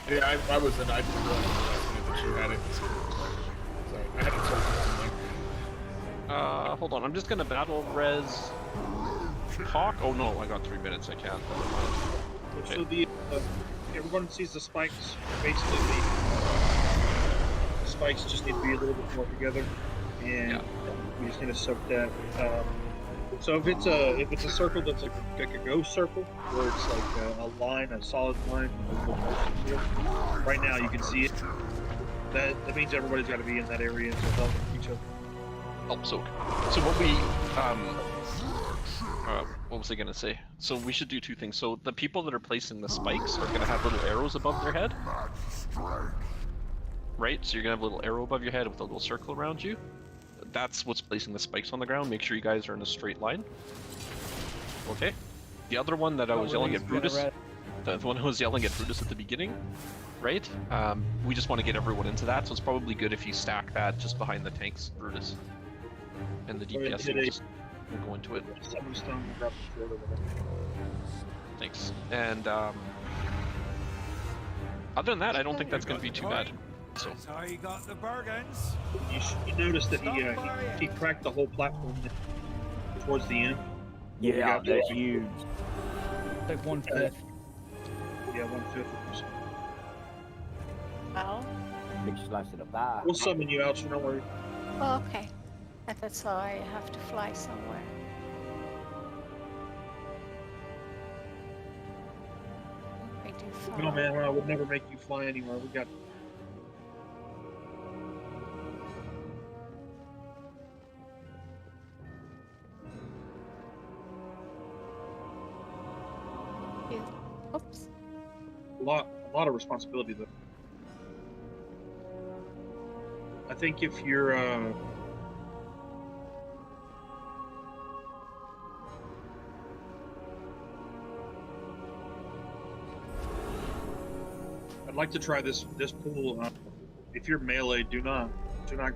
Yeah, I was in. I didn't realize that you had it. So I had to something. Hold on. I'm just gonna battle res. Hawk. Oh no, I got 3 minutes. I can't. Okay. So the everyone sees the spikes. Basically, the spikes just need to be a little bit more together, and we just need to soak that So if it's a circle that's like a ghost circle, where it's like a line, a solid line, right now you can see it. That means everybody's got to be in that area to help each other. Help soak. So what we what was I gonna say? So we should do two things. So the people that are placing the spikes are gonna have little arrows above their head. Right? So you're gonna have a little arrow above your head with a little circle around you. That's what's placing the spikes on the ground. Make sure you guys are in a straight line. Okay. The other one that I was yelling at Brutus, the one who was yelling at Brutus at the beginning, right? We just want to get everyone into that, so it's probably good if you stack that just behind the tanks, Brutus. And the DPS will just go into it. Thanks. And other than that, I don't think that's going to be too bad. So you got the bargains. You noticed that he cracked the whole platform towards the end. Yeah, that's huge. Like 1/5. Yeah, 1/5. Oh. Big slice of the pie. We'll summon you out, so don't worry. Oh, okay. I thought so. I have to fly somewhere. I do fly. No, man, I would never make you fly anywhere. We got. Oops. A lot of responsibility though. I think if you're I'd like to try this pool. If you're melee, do not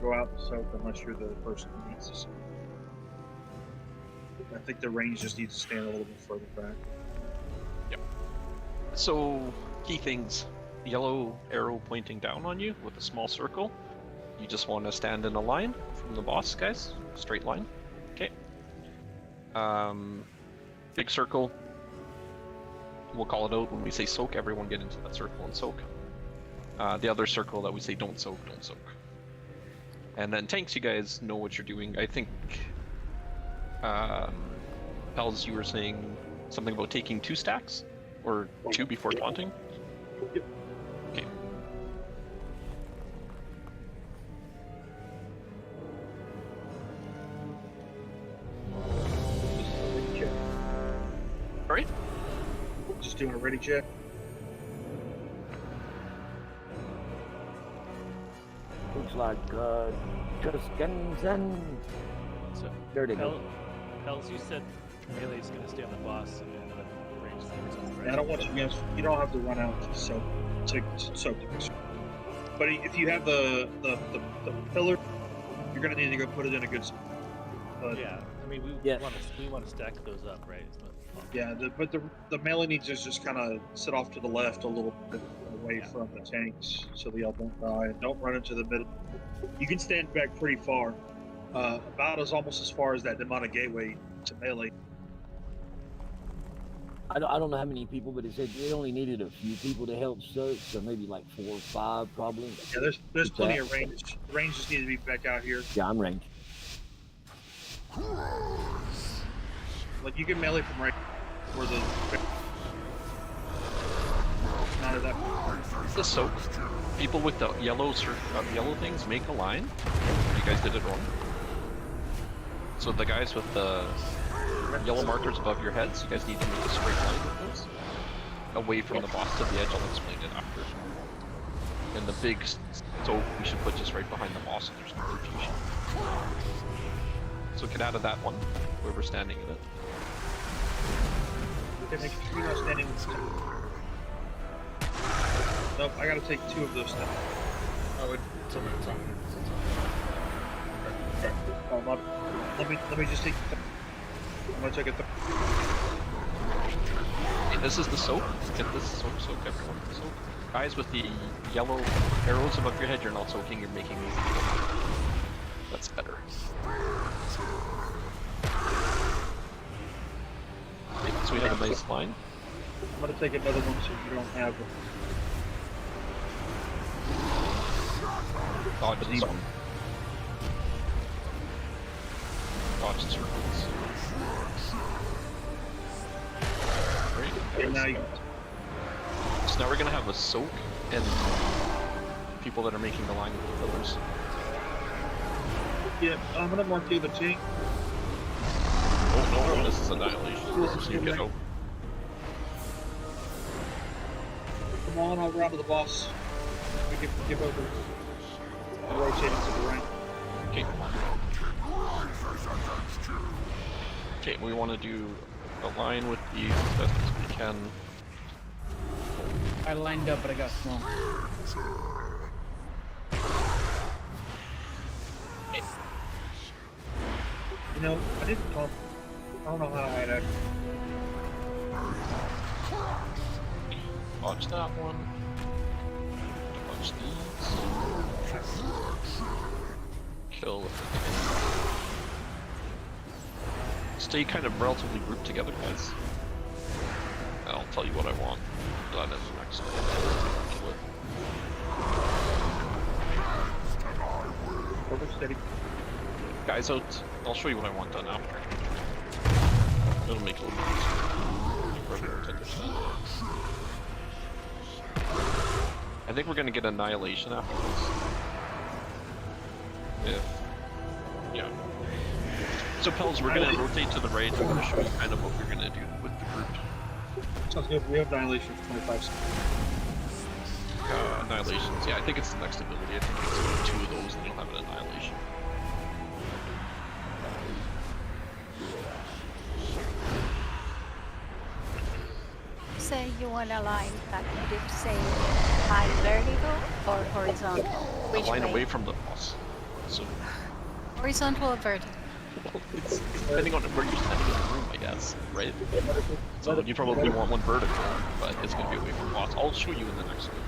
go out and soak unless you're the person who needs to soak. I think the range just needs to stand a little bit further back. So, key things. Yellow arrow pointing down on you with a small circle. You just want to stand in a line from the boss, guys. Straight line. Okay. Big circle. We'll call it out when we say soak. Everyone get into that circle and soak. The other circle that we say don't soak, don't soak. And then tanks, you guys know what you're doing. I think, Pels, you were saying something about taking 2 stacks? Or 2 before taunting? Yep. Okay. Sorry? Just doing a ready check. Looks like Tuscans. So, there they go. Pels, you said Melee's going to stay on the boss and range things on the I don't want you guys. You don't have to run out to soak. But if you have the pillar, you're gonna need to go put it in a good spot. But yeah, I mean we want to stack those up, right? Yeah, but the melee needs to just kind of sit off to the left a little bit away from the tanks so they all don't die, and don't run into the middle. You can stand back pretty far, about almost as far as that demonic gateway to melee. I don't know how many people, but it said they only needed a few people to help soak, so maybe like 4 or 5 probably. Yeah, there's plenty of range. The range just needs to be back out here. Yeah, I'm ranged. Like you can melee from right where the not at that. The soak. People with the yellow yellow things make a line. You guys did it wrong. So the guys with the yellow markers above your heads, you guys need to make a straight line with those. Away from the boss to the edge, I'll explain it after. And the big soak we should put just right behind the boss so there's no confusion. So get out of that one, whoever's standing in it. Okay, make sure you're not standing with the Nope, I gotta take 2 of those steps. Oh, it's on its own. Let me just take. I'm gonna take it. Hey, this is the soak. Get this soak, everyone. Soak. Guys with the yellow arrows above your head, you're not soaking. You're making these. That's better. Okay, so we have a nice line. I'm gonna take another one so you don't have. Dodge this one. Dodge the circles. Great. So now we're gonna have a soak and people that are making the line with the pillars. Yeah, I'm gonna mark the other tank. Oh no, this is annihilation. So you get out. Come on, I'll round to the boss. We give over. I'll rotate into the rank. Okay. Okay, we want to do a line with these as best as we can. I lined up, but I got small. You know, I didn't talk. I don't know how I had that. Watch that one. Watch these. Kill with it. Stay kind of relatively grouped together, guys. I'll tell you what I want. Done in the next kill it. Over steady. Guys out. I'll show you what I want done after. It'll make it a little bit easier for everyone to understand. I think we're gonna get annihilation after this. Yeah. So Pels, we're gonna rotate to the right. I'm gonna show you kind of what we're gonna do with the group. Sounds good. We have annihilation for 25 seconds. Annihilations. Yeah, I think it's the next ability. I think it's 2 of those, and you'll have an annihilation. Say you want to line that would it say high vertical or horizontal? Which line way? away from the boss. So Horizontal or vertical? well, it's depending on where you're standing in the room, I guess, right? So you probably want one vertical, but it's gonna be away from the boss. I'll show you in the next one.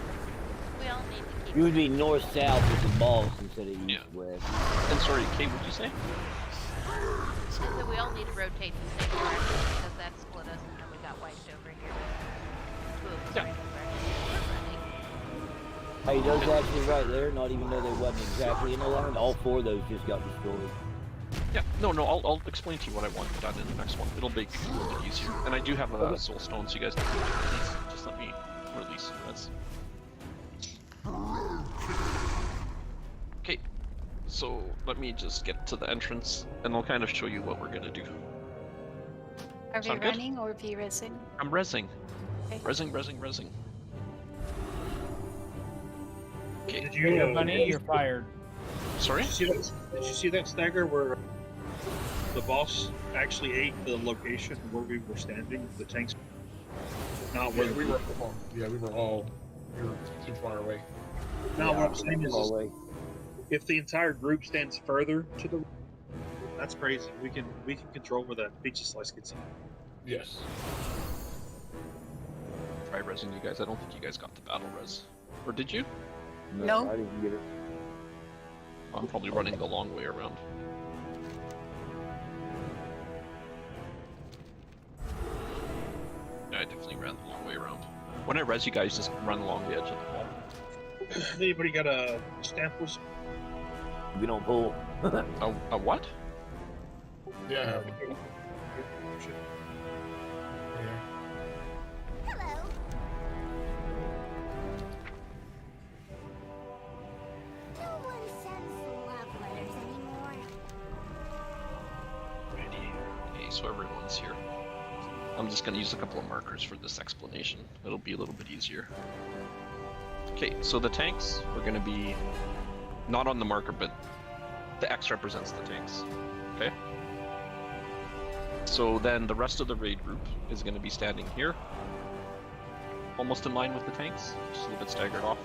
We all need to keep. You would be north-south with the boss instead of east-west. And sorry, Kate, what did you say? So we all need to rotate the same direction because that split us and then we got wiped over here. Two of us running. Hey, those actually right there, not even though they wasn't exactly in the line, all 4 of those just got destroyed. Yeah, no, I'll explain to you what I want done in the next one. It'll make it a little bit easier. And I do have a soul stone, so you guys don't have to release. Just let me release. That's... Okay, so let me just get to the entrance, and I'll kind of show you what we're gonna do. Are we Sound good? running or we resing? I'm rezzing. Okay. Rezzing. Okay. Did you, Bunny, you're fired. Sorry? Did you see that stagger where the boss actually ate the location where we were standing? The tanks. Not where we were all too far away. Now what I'm saying is if the entire group stands further to the, that's crazy. We can control where that pizza slice gets in. Yes. Try rezzing you guys. I don't think you guys got the battle res. Or did you? No. I didn't get it. I'm probably running the long way around. Yeah, I definitely ran the long way around. When I res you guys, just run along the edge of the wall. Anybody got a stamp whistle? We don't pull. A what? Yeah. Okay, so everyone's here. I'm just going to use a couple of markers for this explanation. It'll be a little bit easier. Okay, so the tanks are going to be not on the marker, but the X represents the tanks. Okay? So then the rest of the raid group is going to be standing here, almost in line with the tanks, just a little bit staggered off.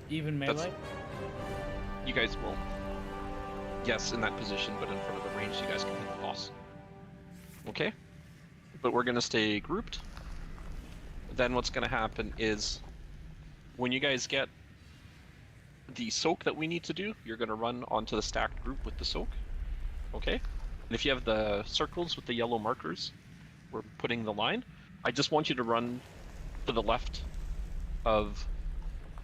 Even melee? You guys will, yes, in that position, but in front of the range, you guys can hit the boss. Okay? But we're going to stay grouped. Then what's going to happen is, when you guys get the soak that we need to do, you're going to run onto the stacked group with the soak. Okay? And if you have the circles with the yellow markers, we're putting the line. I just want you to run to the left of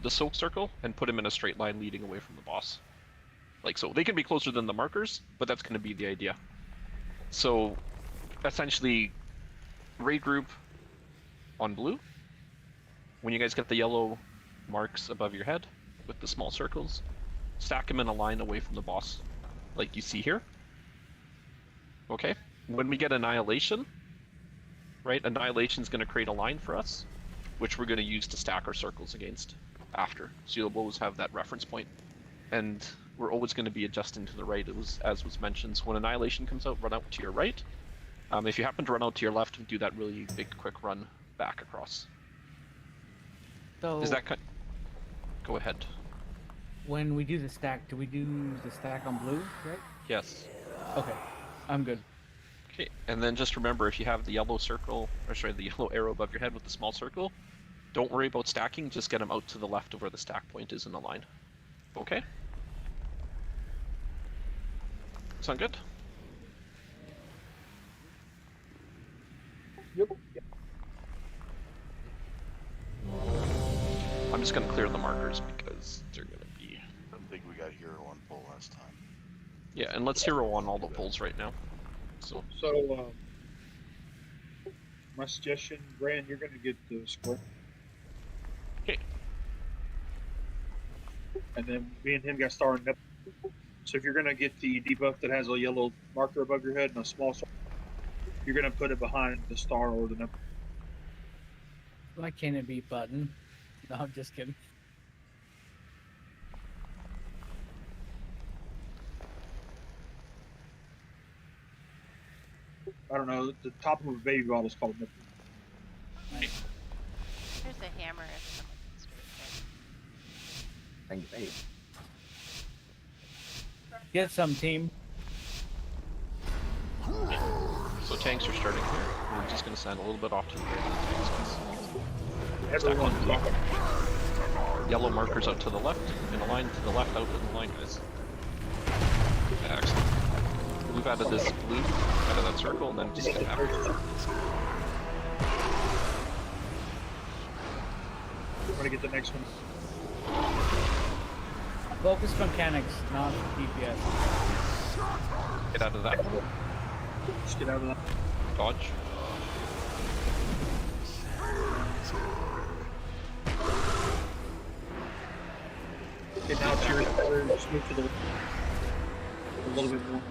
the soak circle and put him in a straight line leading away from the boss. Like so. They can be closer than the markers, but that's going to be the idea. So, essentially, regroup on blue. When you guys get the yellow marks above your head with the small circles, stack them in a line away from the boss, like you see here. Okay? When we get Annihilation, right, Annihilation is going to create a line for us, which we're going to use to stack our circles against after. So you'll always have that reference point. And we're always going to be adjusting to the right, as was mentioned. So when Annihilation comes out, run out to your right. If you happen to run out to your left, do that really big, quick run back across. So Is that go ahead. when we do the stack, do we do the stack on blue, right? Yes. Okay, I'm good. Okay, and then just remember, if you have the yellow circle, or sorry, the yellow arrow above your head with the small circle, don't worry about stacking, just get them out to the left of where the stack point is in the line. Okay? Sound good? Yep. I'm just going to clear the markers because they're going to be... I don't think we got hero on pull last time. Yeah, and let's hero on all the pulls right now. So my suggestion, Brand, you're going to get the square. Okay. And then me and him got star and nip. So if you're going to get the debuff that has a yellow marker above your head and a small star, you're going to put it behind the star or the nip. Why can't it be button? No, I'm just kidding. I don't know. The top of a baby bottle is called a nipple. There's a hammer if someone can straight Thank you. Get some, team. So tanks are starting here. We're just going to send a little bit off to the right of the tanks. Everyone. Yellow markers out to the left, in a line to the left, out in the line, guys. Excellent. Move out of this blue, out of that circle, and then just get after it. I'm going to get the next one. Focus mechanics, not DPS. Get out of that one. Just get out of that. Dodge. Okay, now it's your just move to the a little bit more.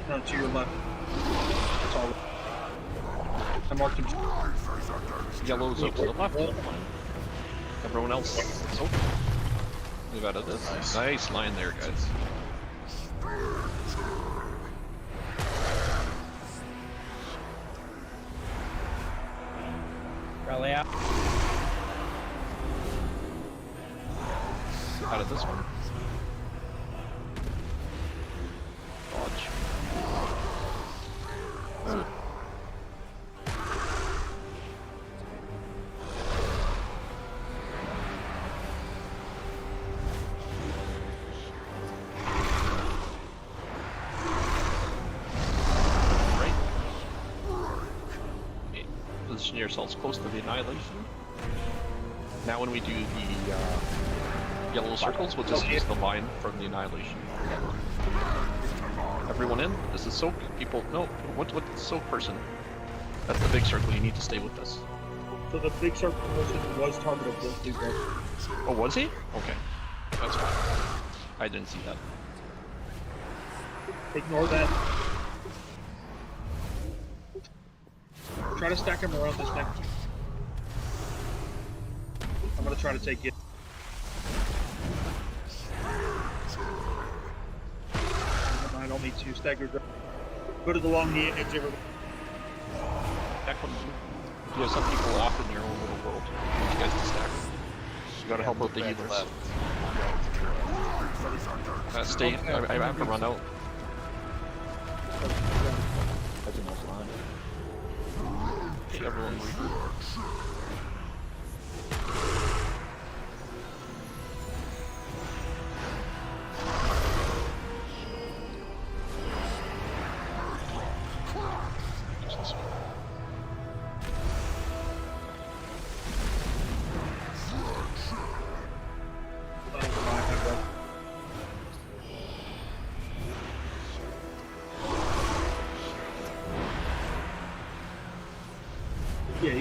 No, to your left. That's all. I marked him. Yellow's up to the left. Everyone else, so move out of this. Nice line there, guys. Rally out. Out of this one. Dodge. Right. Okay. Position yourselves close to the Annihilation. Now when we do the yellow circles, we'll just use the line from the Annihilation. Everyone in? This is soak. People, no. What's the soak person? That's the big circle. You need to stay with us. So the big circle person was targeted with blue. Oh, was he? Okay. That's fine. I didn't see that. Ignore that. Try to stack him around this neck. I'm gonna try to take it. I don't need to stagger. Go to the long knee and exit. That comes. You have some people off in your own little world. You guys to stack. You gotta help out the healers. Stay. I have to run out. That's a nice line. Okay, everyone regroup.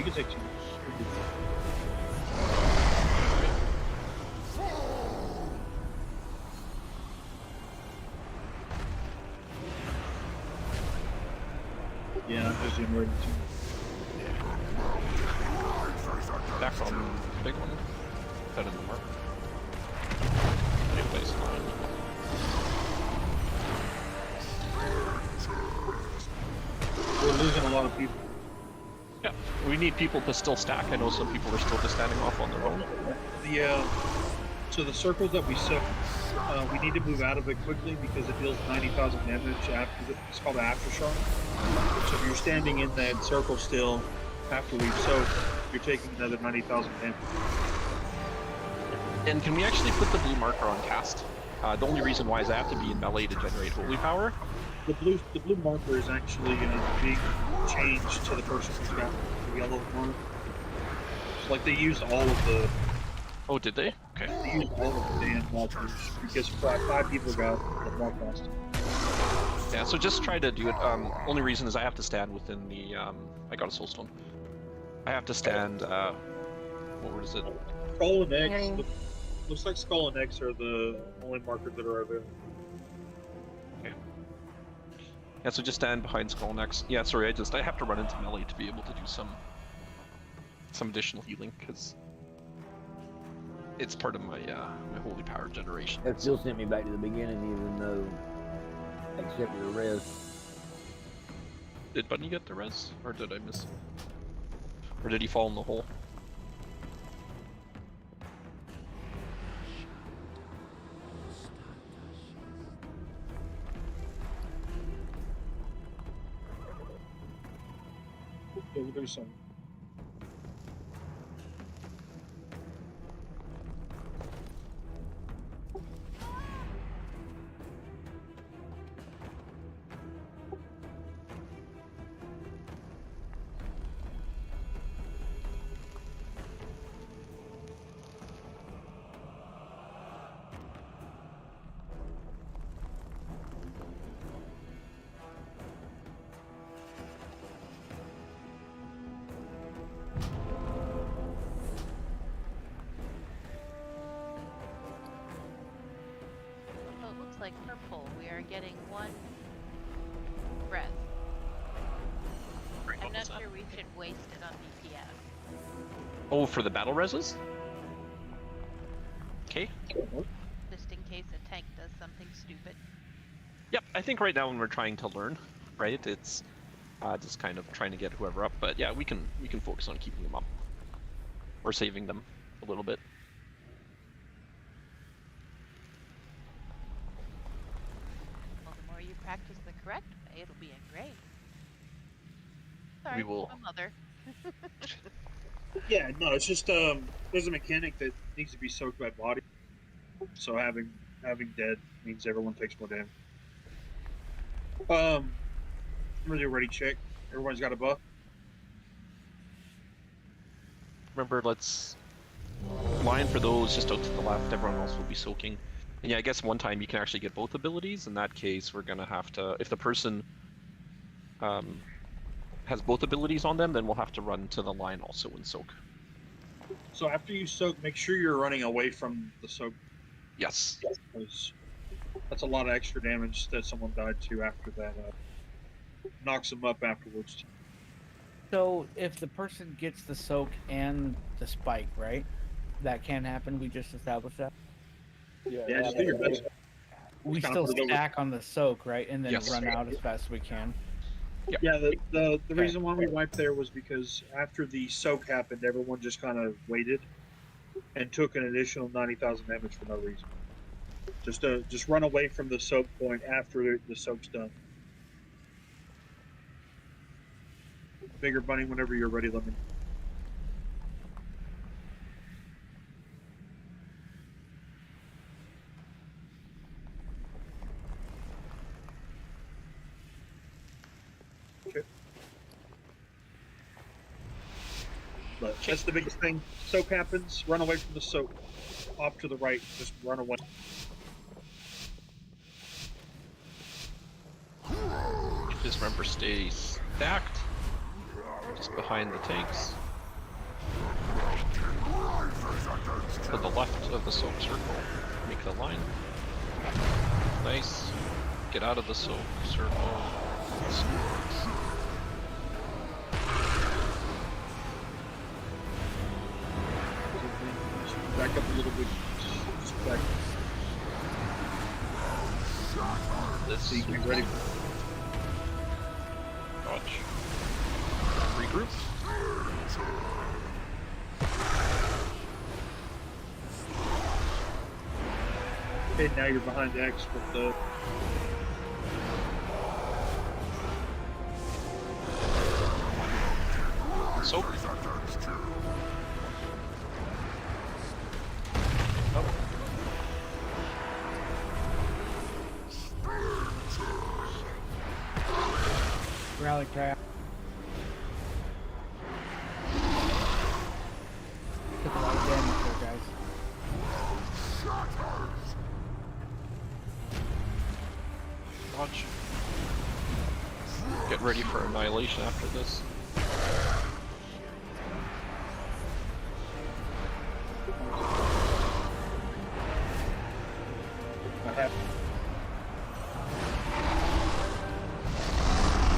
can take 2. Yeah, I'm just in ready to. Back on the big one. Head in the mark. Place line. We're losing a lot of people. Yeah, we need people to still stack. I know some people are still just standing off on their own. So the circles that we soak, we need to move out of it quickly because it deals 90,000 damage after it's called aftershock. So if you're standing in that circle still after we've soaked, you're taking another 90,000 damage. And can we actually put the blue marker on cast? The only reason why is I have to be in melee to generate holy power. The blue marker is actually being changed to the person who's got the yellow one. So like they used all of the. Oh, did they? Okay. They used all of the damn markers because 5 people got the mark cost. Yeah, so just try to do it. Only reason is I have to stand within the. I got a soulstone. I have to stand. What is it? Skull and X. Looks like Skull and X are the only markers that are available. Okay. Yeah, so just stand behind Skull and X. Yeah, sorry, I have to run into melee to be able to do some additional healing because it's part of my my holy power generation. That still sent me back to the beginning, even though except for the res. Did Bunny get the res, or did I miss? Or did he fall in the hole? There's some. Like purple, we are getting 1 breath. I'm not sure we should waste it on DPS. Oh, for the battle reses? Okay. Just in case a tank does something stupid. Yep, I think right now when we're trying to learn, right, it's just kind of trying to get whoever up. But yeah, we can focus on keeping them up or saving them a little bit. Practice the correct way, it'll be a great. Sorry, We will. my mother. Yeah, no, it's just there's a mechanic that needs to be soaked by body. So having dead means everyone takes more damage. I'm gonna do a ready check. Everyone's got a buff. Remember, let's line for those just out to the left. Everyone else will be soaking. And yeah, I guess one time you can actually get both abilities. In that case, we're gonna have to, if the person has both abilities on them, then we'll have to run to the line also and soak. So after you soak, make sure you're running away from the soak. Yes. Because that's a lot of extra damage that someone died to after that. Knocks them up afterwards. So if the person gets the soak and the spike, right? That can happen. We just established that. Yeah, just do your best. We still stack on the soak, right? And then run out as fast as we can. Yep. Yeah, the reason why we wiped there was because after the soak happened, everyone just kind of waited and took an additional 90,000 damage for no reason. Just run away from the soak point after the soak's done. Bigger Bunny, whenever you're ready, let me know. But that's the biggest thing. Soak happens, run away from the soak. Off to the right, just run away. Just remember, stay stacked, just behind the tanks. to the left of the soap circle. Make the line. Nice. Get out of the soap circle. Back up a little bit. Just back. This so you can be ready. Dodge. Regroup. Okay, now you're behind X with the. So. Rally trap. Took a lot of damage there, guys. Watch. Get ready for annihilation after this.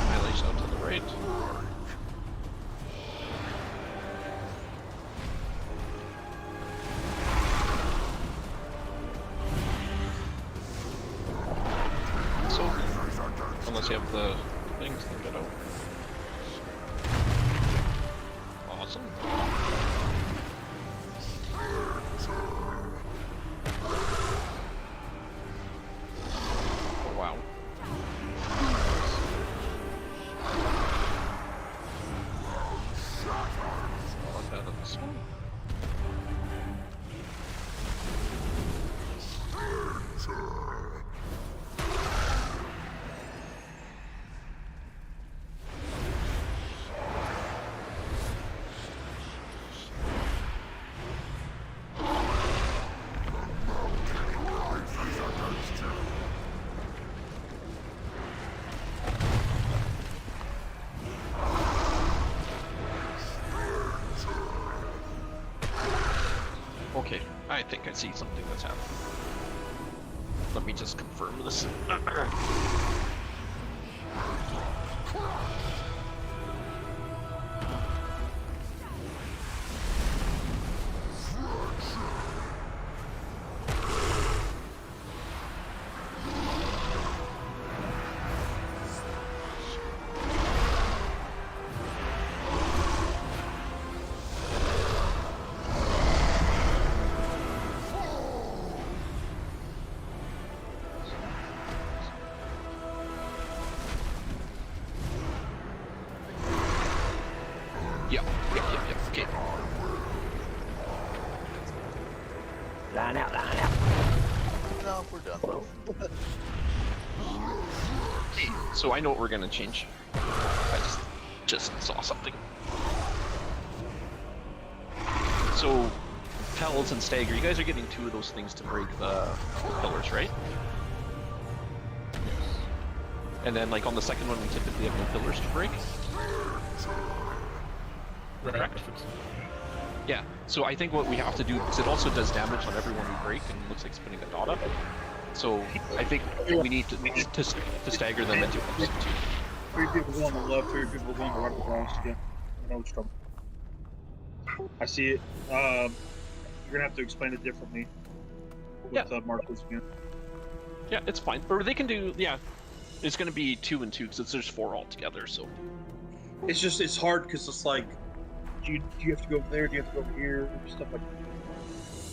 Annihilation out to the right. So, unless you have the things to get out. Awesome. Oh, wow. Not bad at this one. Okay, I think I see something that's happening. Let me just confirm this. Yep, okay. Line out, line out. No, we're done, bro. Hey, so I know what we're gonna change. I just saw something. So, Pals and Stagger, you guys are getting 2 of those things to break the pillars, right? And then, like, on the second one, we typically have no pillars to break. Correct? Yeah, so I think what we have to do, because it also does damage on everyone we break, and it looks like spinning a dot up. So I think we need to stagger them into ups. 3 people go on the left, 3 people go on the right of the glass to get. I know it's trouble. I see it. You're gonna have to explain it differently with markers again. Yeah, it's fine. Or they can do, yeah. It's gonna be 2 and 2 because there's 4 altogether. So it's just it's hard because it's like, do you have to go over there? Do you have to go over here? Stuff like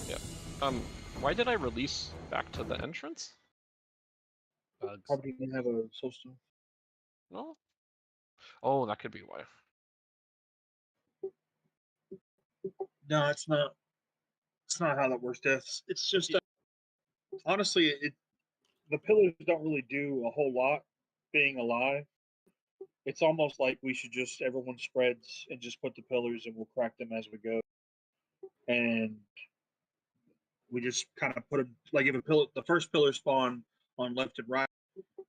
that. Yeah. Why did I release back to the entrance? Bugs. Probably didn't have a soul stone. No. Oh, that could be why. No, it's not. It's not how that works, Death. It's just honestly, the pillars don't really do a whole lot. Being alive, it's almost like we should just everyone spreads and just put the pillars, and we'll crack them as we go. And we just kind of put them like if the first pillar spawn on left and right,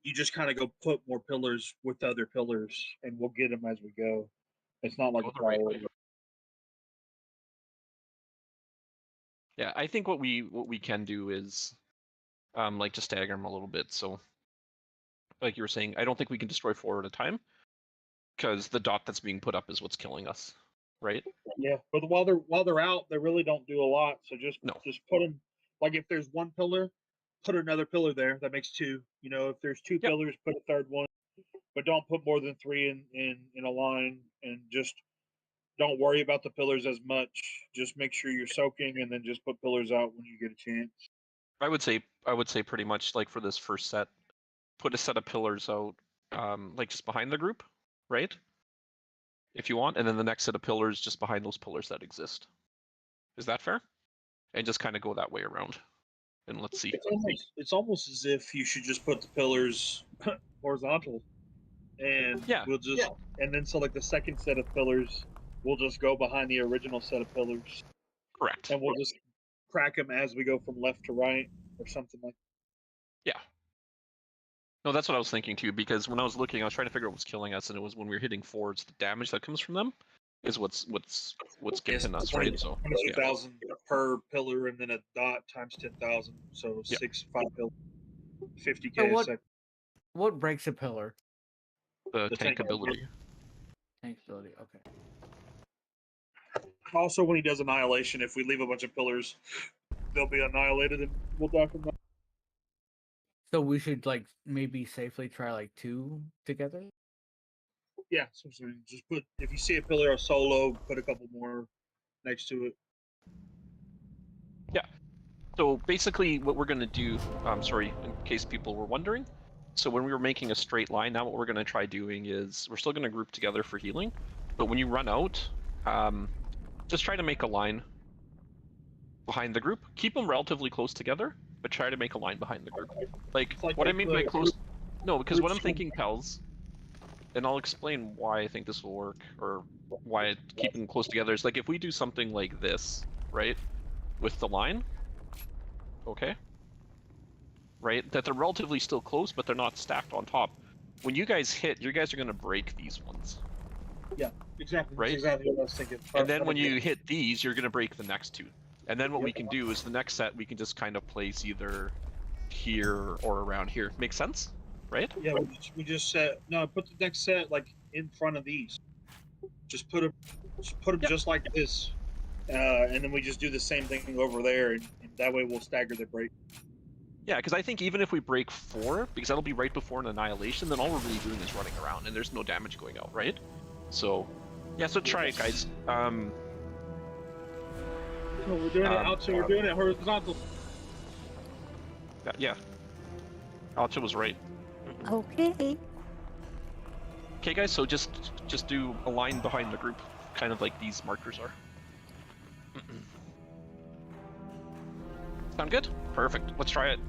you just kind of go put more pillars with other pillars, and we'll get them as we go. It's not like Go a the right priority. way. Yeah, I think what we can do is, like, just stagger them a little bit. So, like you were saying, I don't think we can destroy 4 at a time, because the dot that's being put up is what's killing us, right? Yeah, but while they're out, they really don't do a lot. So just put them. Like if there's one pillar, put another pillar there. That makes 2. You know, if there's 2 pillars, put a third one. But don't put more than 3 in a line, and just don't worry about the pillars as much. Just make sure you're soaking, and then just put pillars out when you get a chance. I would say pretty much like for this first set, put a set of pillars out, like just behind the group, right? If you want, and then the next set of pillars just behind those pillars that exist. Is that fair? And just kind of go that way around, and let's see. It's almost as if you should just put the pillars horizontal, and we'll just and then so like the second set of pillars, we'll just go behind the original set of pillars. Correct. And we'll just crack them as we go from left to right, or something like. Yeah. No, that's what I was thinking too, because when I was looking, I was trying to figure out what's killing us, and it was when we were hitting 4s, the damage that comes from them is what's getting us, right? So 20,000 per pillar, and then a dot times 10,000, so 5 pillars, 50k a second. What breaks a pillar? The tank ability. Tank ability, okay. Also, when he does annihilation, if we leave a bunch of pillars, they'll be annihilated, and we'll die from that. So we should like maybe safely try like 2 together. Yeah, so just put, if you see a pillar or solo, put a couple more next to it. Yeah. So basically, what we're gonna do, sorry, in case people were wondering. So when we were making a straight line, now what we're gonna try doing is we're still gonna group together for healing, but when you run out, just try to make a line behind the group. Keep them relatively close together, but try to make a line behind the group. Like what I mean by close, no, because what I'm thinking, pals, and I'll explain why I think this will work, or why keeping them close together is like if we do something like this, right, with the line, okay, right, that they're relatively still close, but they're not stacked on top. When you guys hit, you guys are going to break these ones. Yeah, exactly. Right? That's exactly what I was thinking. And then when you hit these, you're going to break the next 2. And then what we can do is the next set, we can just kind of place either here or around here. Makes sense? Right? Yeah, we just set, no, put the next set like in front of these. Just put them just like this. And then we just do the same thing over there, and that way we'll stagger the break. Yeah, because I think even if we break 4, because that'll be right before an annihilation, then all we're really doing is running around, and there's no damage going out, right? So, yeah, so try it, guys. So we're doing it out, so we're doing it horizontal. Yeah. Alcha was right. Okay. Okay, guys, so just do a line behind the group, kind of like these markers are. Sound good? Perfect. Let's try it.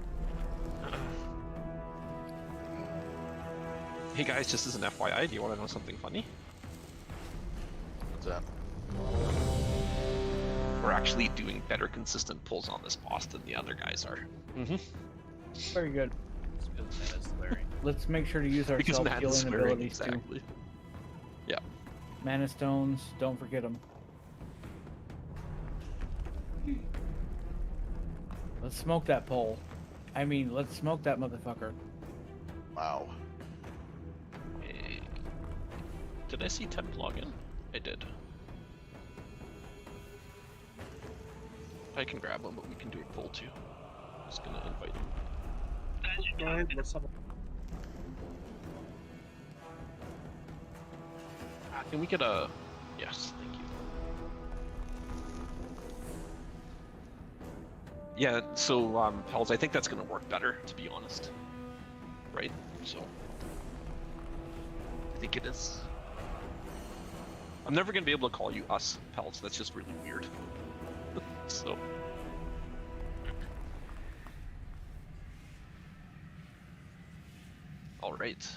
Hey guys, just as an FYI, do you want to know something funny? What's that? We're actually doing better consistent pulls on this boss than the other guys are. Very good. Mana's swearing. Let's make sure to use our Because Mana's self-healing swearing, abilities exactly. too. Yeah. Mana stones, don't forget them. Let's smoke that pole. I mean, let's smoke that motherfucker. Wow. Did I see Temp login? I did. I can grab him, but we can do a poll too. I'm just gonna invite him. Go ahead, let's have Can we get a... Yes, thank you. Yeah, so, pals, I think that's gonna work better, to be honest. Right? So... I think it is. I'm never gonna be able to call you us, pals, that's just really weird. So... Alright.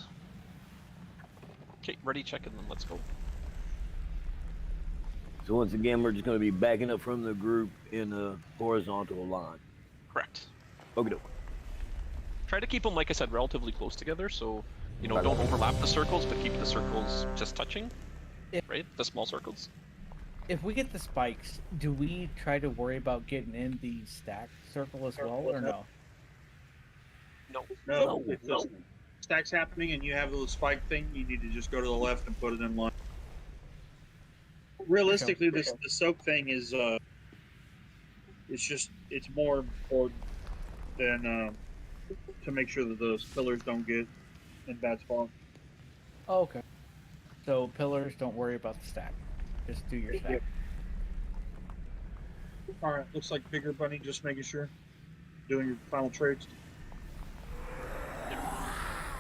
Okay, ready, check, and then let's go. So once again, we're just going to be backing up from the group in a horizontal line. Correct. Okay. Try to keep them, like I said, relatively close together, so, you know, don't overlap the circles, but keep the circles just touching, right? The small circles. if we get the spikes, do we try to worry about getting in the stack circle as well, or no? No, if the stack's happening and you have the spike thing, you need to just go to the left and put it in line. Realistically, the soak thing is it's more important than to make sure that those pillars don't get in bad spot. Oh, okay. So pillars, don't worry about the stack. Just do your stack. All right, looks like Bigger Bunny just making sure, doing your final trades.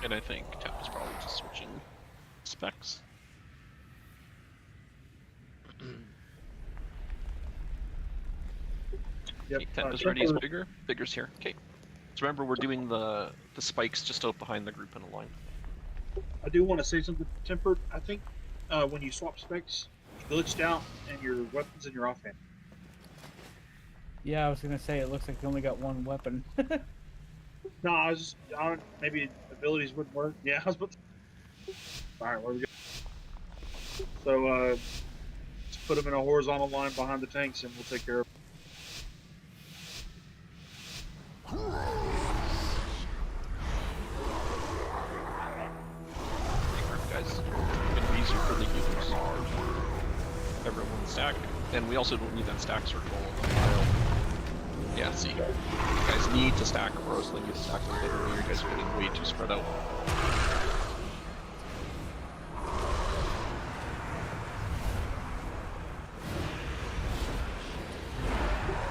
And I think Tap is probably just switching specs. Yep. Tap is ready as Bigger. Bigger's here. Okay. So remember, we're doing the spikes just out behind the group in a line. I do want to say something, Tempered. I think when you swap specs, you glitched out and your weapon's in your offhand. Yeah, I was gonna say it looks like you only got one weapon. No, I don't, maybe abilities wouldn't work. Yeah, I was about to... Alright, where we go? So, let's put them in a horizontal line behind the tanks and we'll take care of Guys, it's gonna be easier for the users. Everyone stack, and we also don't need that stack circle on the pile. Yeah, see, you guys need to stack, or else they need to stack them literally. You guys are getting way too spread out.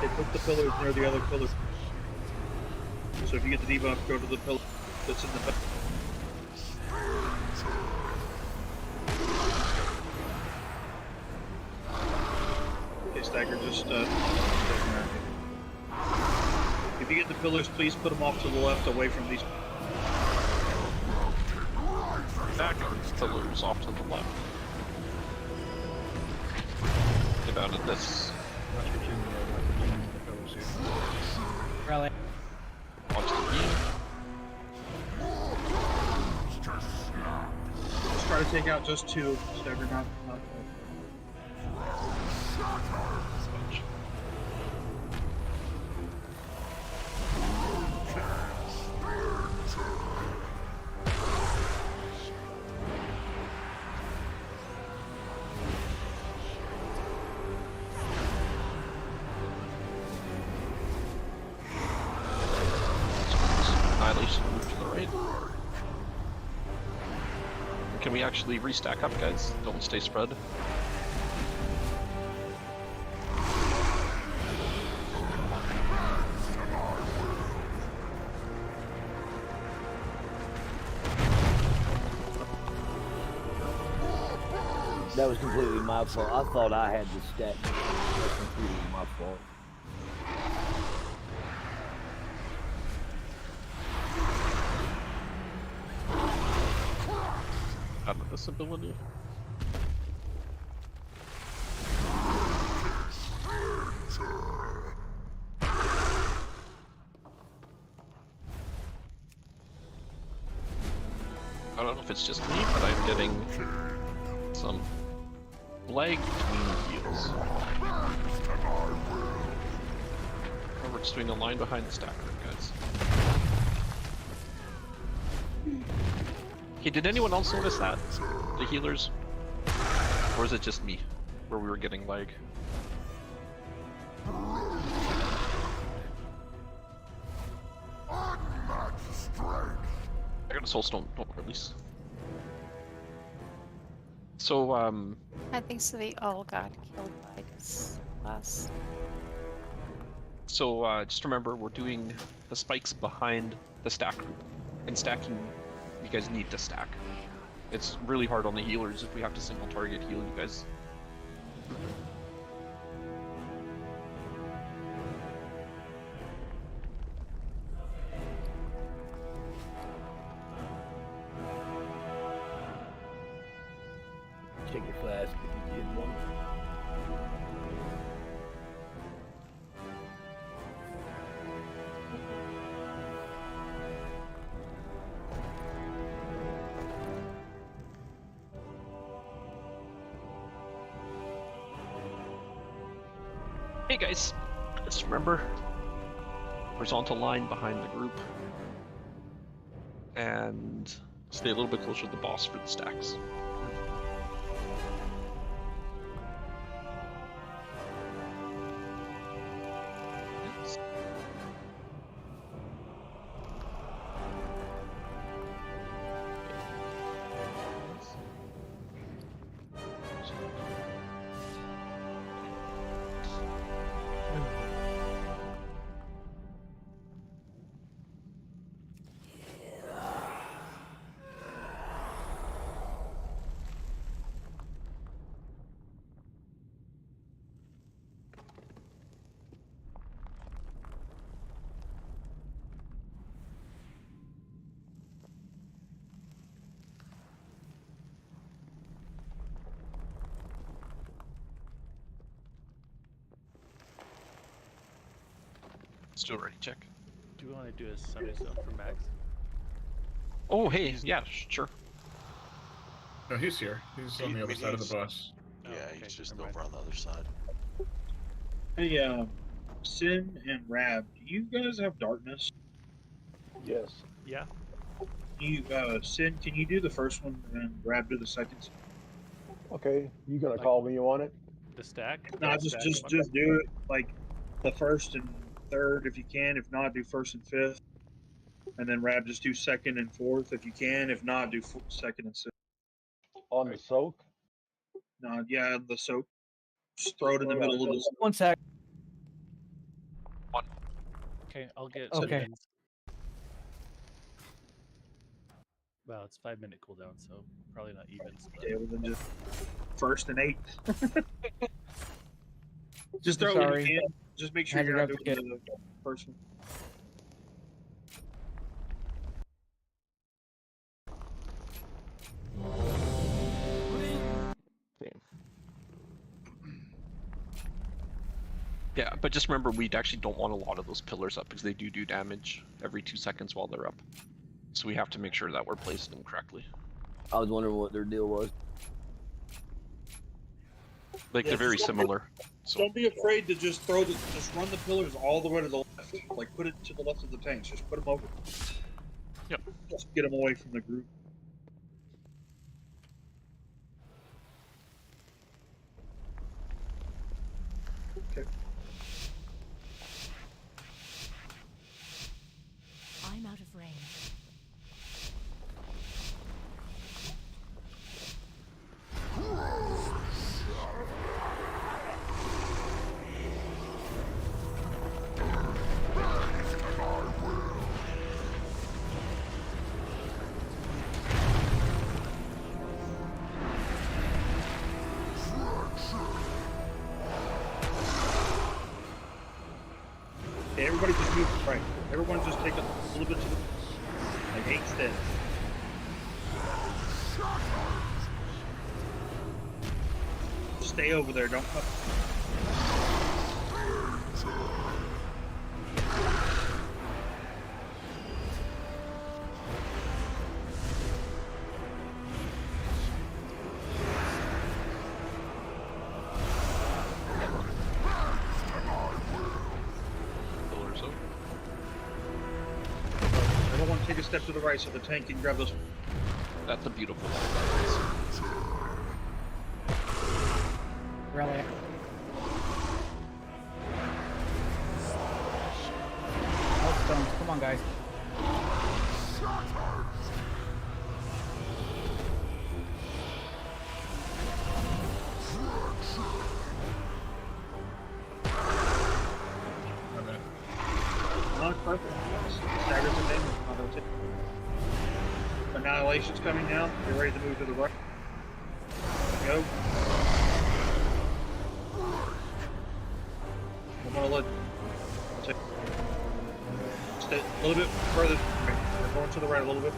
They put the pillars near the other pillars. So if you get the debuff, go to the pillar that's in the back. Okay, Stagger, just if you get the pillars, please put them off to the left, away from these. Back pillars off to the left. Get out of this. Rally. Watch the beam. Let's try to take out just two. Stagger, not. Annihilation move to the right. Can we actually restack up, guys? Don't stay spread. That was completely my fault. I thought I had the stack. That's completely my fault. Out of this ability. I don't know if it's just me, but I'm getting some lag between the heals. Oh, we're just doing a line behind the stack group, guys. Okay, did anyone else notice that? The healers? Or is it just me, where we were getting lag? I got a soulstone, don't release. So, I think so they all got killed by this last. So, just remember, we're doing the spikes behind the stack group. And stacking, you guys need to stack. It's really hard on the healers if we have to single target heal you guys. Check your flask if you get one. Hey guys, just remember, horizontal line behind the group, and stay a little bit closer to the boss for the stacks. Still ready, check. Do you want to do a semi-zone for Max? Oh, hey, yeah, sure. No, he's here. He's on the other side of the bus. Yeah, he's just over on the other side. Hey, Sin and Rab, do you guys have darkness? Yes. Yeah. You, Sin, can you do the first one and Rab do the second? Okay, you gonna call me on it? The stack? No, just do it like the first and third if you can. If not, do first and fifth, and then Rab just do second and fourth if you can. If not, do second and sixth. On the soak? No, yeah, the soak. Just throw it in the middle of the. 1 sec. Okay, I'll get. Okay. Simmons. Well, it's 5-minute cooldown, so probably not evens. But... Yeah, well then just first and eighth. Just throw it Sorry. when you can. Just make sure Had to you're not grab doing the first one. Yeah, but just remember, we actually don't want a lot of those pillars up because they do damage every 2 seconds while they're up. So we have to make sure that we're placing them correctly. I was wondering what their deal was. Like, they're very similar. So. Don't be afraid to just just run the pillars all the way to the left. Like, put it to the left of the tanks. Just put them over. Yep. Just get them away from the group. Okay. I'm out of range. Okay, everybody just move right. Everyone just take a little bit to the like 8 steps. Stay over there. Don't come. Everyone take a step to the right so the tank can grab those. That's a beautiful Rally. Oh, stones. Come on, guys. Not perfect. Staggers the thing. Annihilation's coming now. Get ready to move to the right. Go. I'm gonna let. Stay a little bit further. We're going to the right a little bit.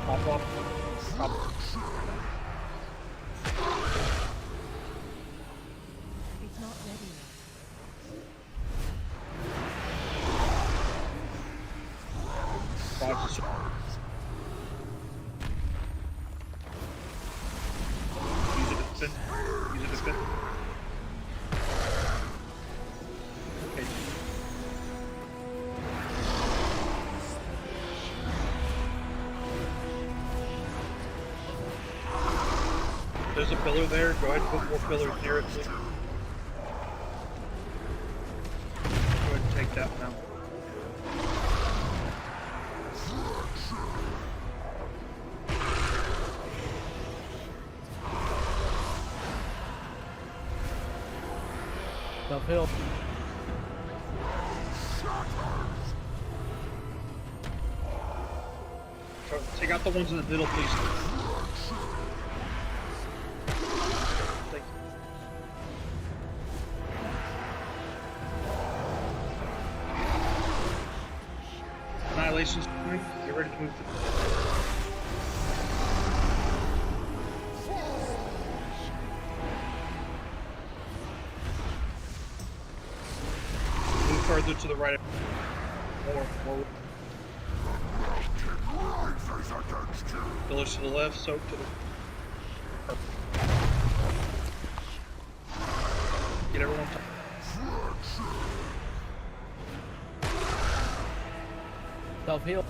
Pop off. Pop. It's not ready yet. it. Okay. There's a pillar there. Go ahead and put more pillars near it, please. Go ahead and take that now. Self-heal. Take out the ones in the middle, please. Thank you. Annihilation's coming. Get ready to move to move further to the right. More. Pillars to the left, soak to the. Get everyone. Self-heal.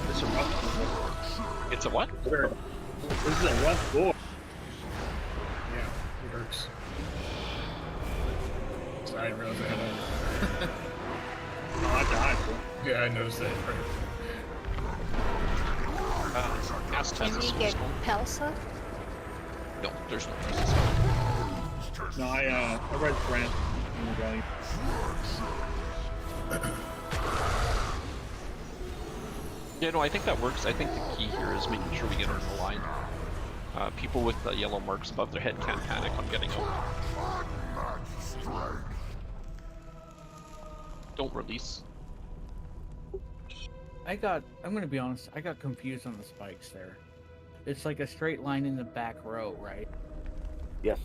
It's a rough. It's a what? This is a rough board. Yeah, it hurts. So I didn't realize I had that. Oh, I died, bro. Yeah, I noticed that. Can we get Pelsa? No, there's no. No, I read Grant in the value. Yeah, no, I think that works. I think the key here is making sure we get her in the line. People with the yellow marks above their head can't panic on getting out. Don't release. I'm gonna be honest, I got confused on the spikes there. It's like a straight line in the back row, right? Yes.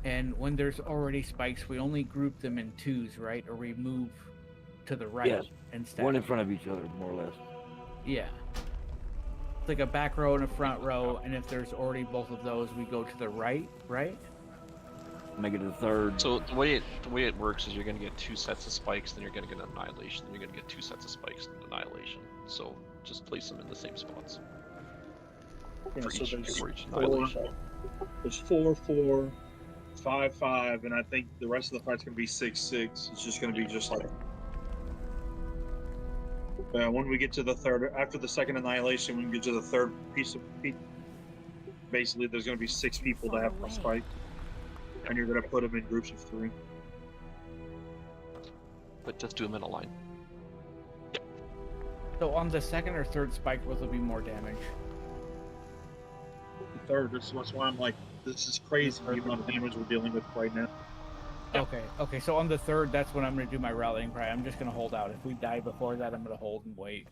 And when there's already spikes, we only group them in twos, right? Or we move to the right Yes. instead. One in front of each other, more or less. Yeah. It's like a back row and a front row, and if there's already both of those, we go to the right, right? Make it a third. So the way it works is you're going to get 2 sets of spikes, then you're going to get annihilation, then you're going to get 2 sets of spikes and annihilation. So just place them in the same spots. Yeah, For so each annihilation. there's 4, 4, 5, 5, and I think the rest of the fight's gonna be 6, 6. It's just gonna be just like. When we get to the third, after the second annihilation, when we get to the third piece, basically there's gonna be 6 people that have a spike, and you're gonna put them in groups of 3. But just do them in a line. So on the second or third spike, will there be more damage? The third, that's why I'm like, this is crazy the amount of damage we're dealing with right now. Okay, so on the third, that's when I'm going to do my rallying cry. I'm just going to hold out. If we die before that, I'm going to hold and wait.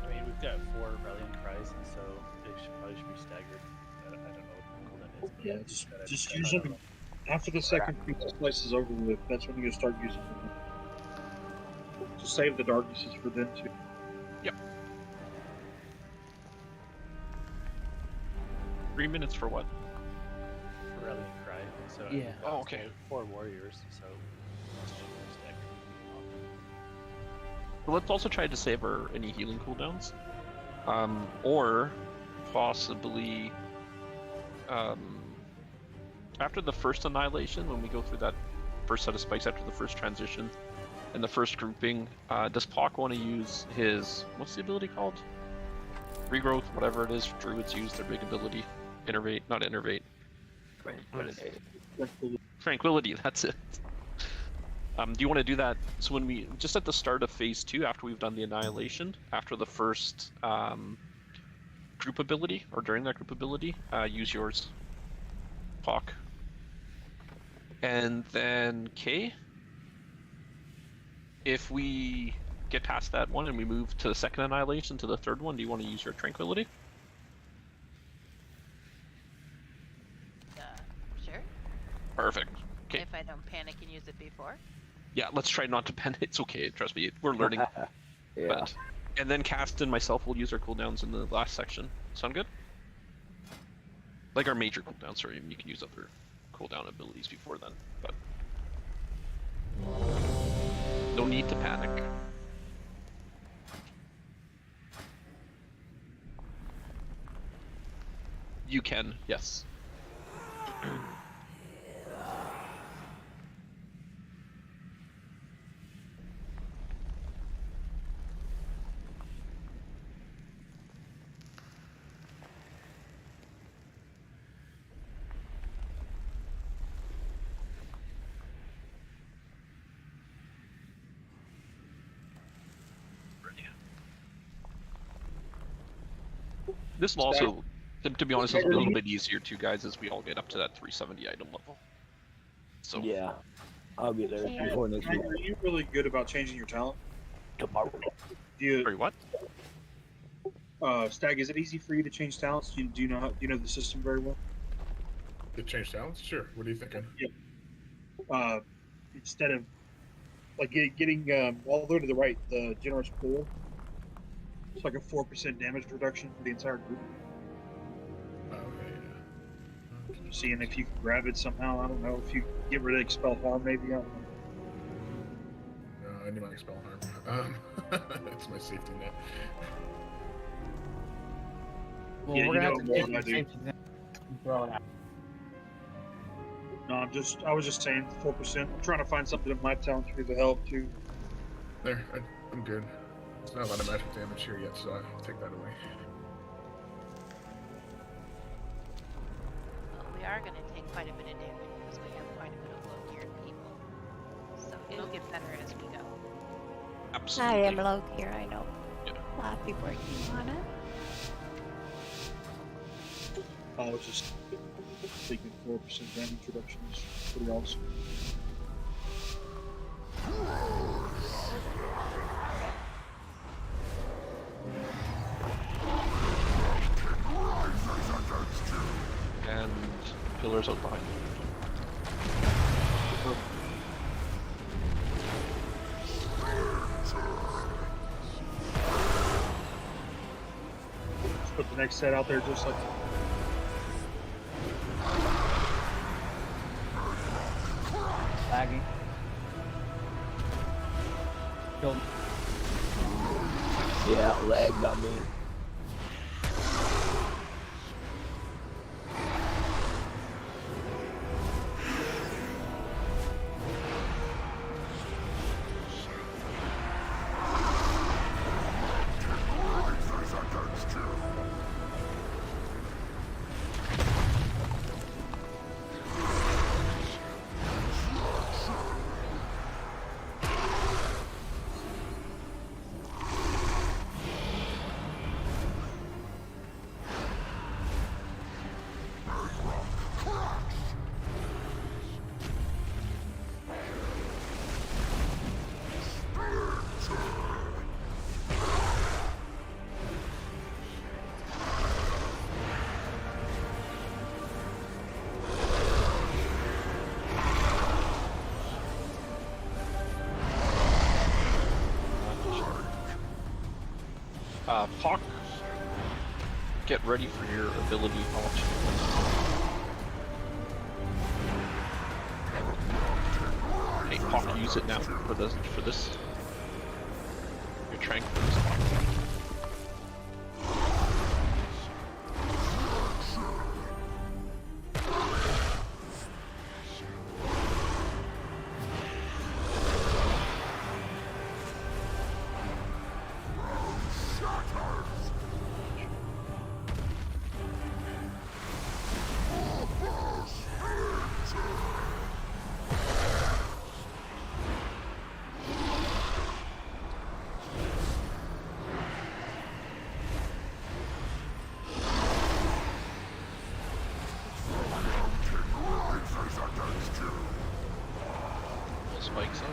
I mean, we've got 4 rallying cries, and so they probably should be staggered. I don't know what the cooldown is. Yeah, just use them after the second slice is over with. That's when you start using them. To save the darknesses for them too. Yep. 3 minutes for what? For rallying cry. So Yeah. Oh, okay. 4 warriors, so stack. So let's also try to save her any healing cooldowns. Or possibly after the first annihilation, when we go through that first set of spikes after the first transition and the first grouping, does Pock want to use his, what's the ability called? Regrowth, whatever it is, druids use their big ability. Innervate, not innervate. Tranquility, that's it. Do you want to do that? So when we, just at the start of phase 2, after we've done the annihilation, after the first group ability, or during that group ability, use yours, Pock. And then K, if we get past that one and we move to the second annihilation, to the third one, do you want to use your tranquility? Perfect. Okay. If I don't panic and use it before. Yeah, let's try not to panic. It's okay. Trust me, we're learning. Yeah. But, and then Cast and myself will use our cooldowns in the last section. Sound good? Like our major cooldown. Sorry, you can use other cooldown abilities before then, but no need to panic. You can, yes. This will also, to be honest, is a little bit easier too, guys, as we all get up to that 370 item level. So yeah, I'll get there before next week. Are you really good about changing your talent? Tomorrow. Sorry, what? Stag, is it easy for you to change talents? Do you know the system very well? To change talents? Sure. What are you thinking? Yeah. Instead of like getting all the way to the right, the generous pool. It's like a 4% damage reduction for the entire group. Okay. Seeing if you can grab it somehow. I don't know if you get rid of expel harm, maybe. I don't know. No, I need my expel harm. It's my safety net. Well, Yeah, we're you gonna know have to more take than I the do. safety net and throw it out. No, I was just saying 4%. I'm trying to find something in my talent tree to help too. There, I'm good. There's not a lot of magic damage here yet, so I'll take that away. Well, we are going to take quite a bit of damage because we have quite a bit of low-geared people. So it'll get better as we go. Absolutely. I am low gear, I know. Yeah. I'll be working on it. I was just thinking 4% damage reduction is pretty awesome. And pillars out behind you. Let's put the next set out there just like Lagging. Killed. Yeah, lag got me. Hawk, get ready for your ability launch. Okay, Hawk, use it now for this. Your tranquil response. Spikes up.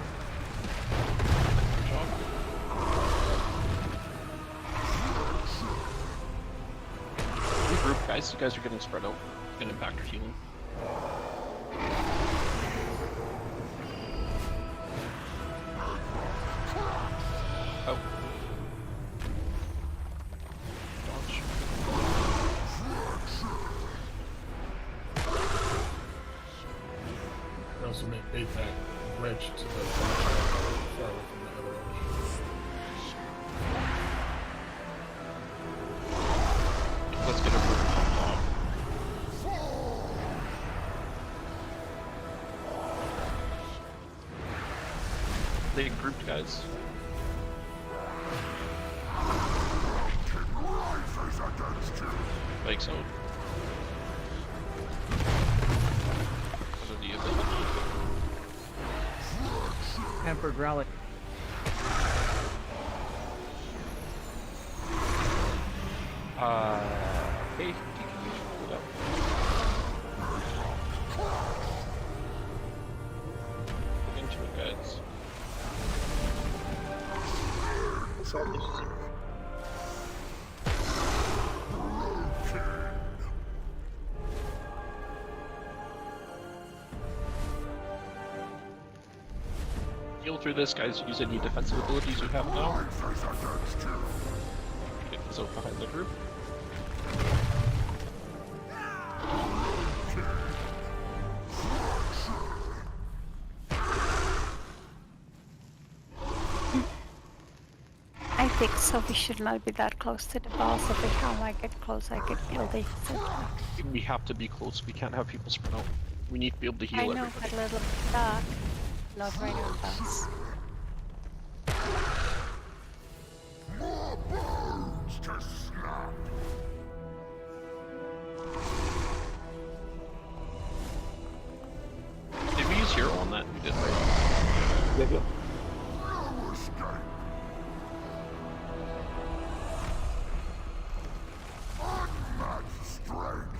Regroup, guys. You guys are getting spread out. It's gonna impact your healing. Oh. We also made that wedge to the far away from the other edge. Let's get a move popped off. They grouped, guys. Like so. Tempered rally. Hey, into it, guys. Heal through this, guys. Use any defensive abilities you have now. Get this out behind the group. I think so. We should not be that close to the boss. Every time I get close, I get killed instantly. We have to be close. We can't have people spread out. We need to be able to heal I know, everybody. but a little bit dark. Not right on the boss. More bones to snap. Did we use hero on that? We did, right? Yep, yep. No escape. Unmatched strength.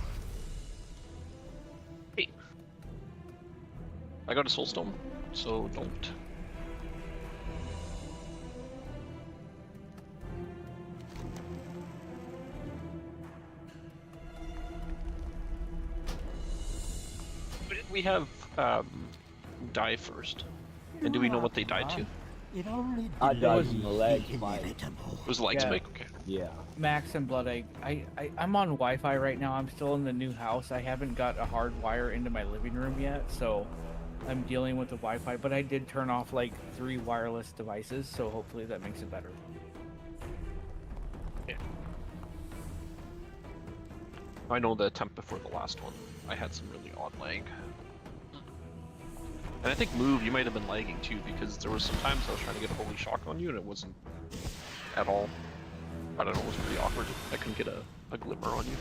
Hey. I got a soul stone, so don't. We have die first, and do we know what they died to? It only I died from the leg spike. It was the leg spike. Okay. Yeah. Max and Blood Egg. I'm on Wi-Fi right now. I'm still in the new house. I haven't got a hard wire into my living room yet, so I'm dealing with the Wi-Fi. But I did turn off like 3 wireless devices, so hopefully that makes it better. Yeah. I know the attempt before the last one, I had some really odd lag. And I think Move, you might have been lagging too, because there were some times I was trying to get a holy shock on you and it wasn't at all. I don't know, it was pretty awkward. I couldn't get a glimmer on you.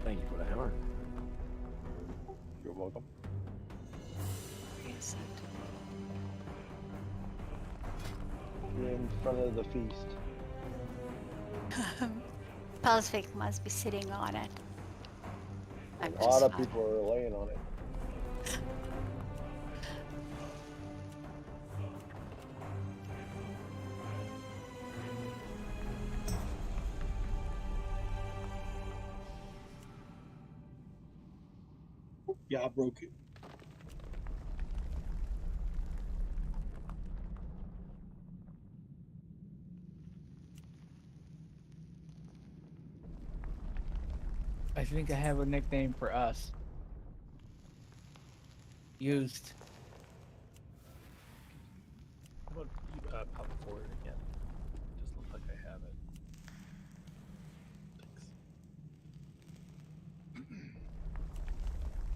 Thank you for the hammer. You're welcome. Yes, You're in front of the feast. Pacific must be sitting on it. I'm A lot of just people are laying on it. Yeah, I broke it. I think I have a nickname for us. Used. How about you pop it forward again? Just look like I have it. Thanks.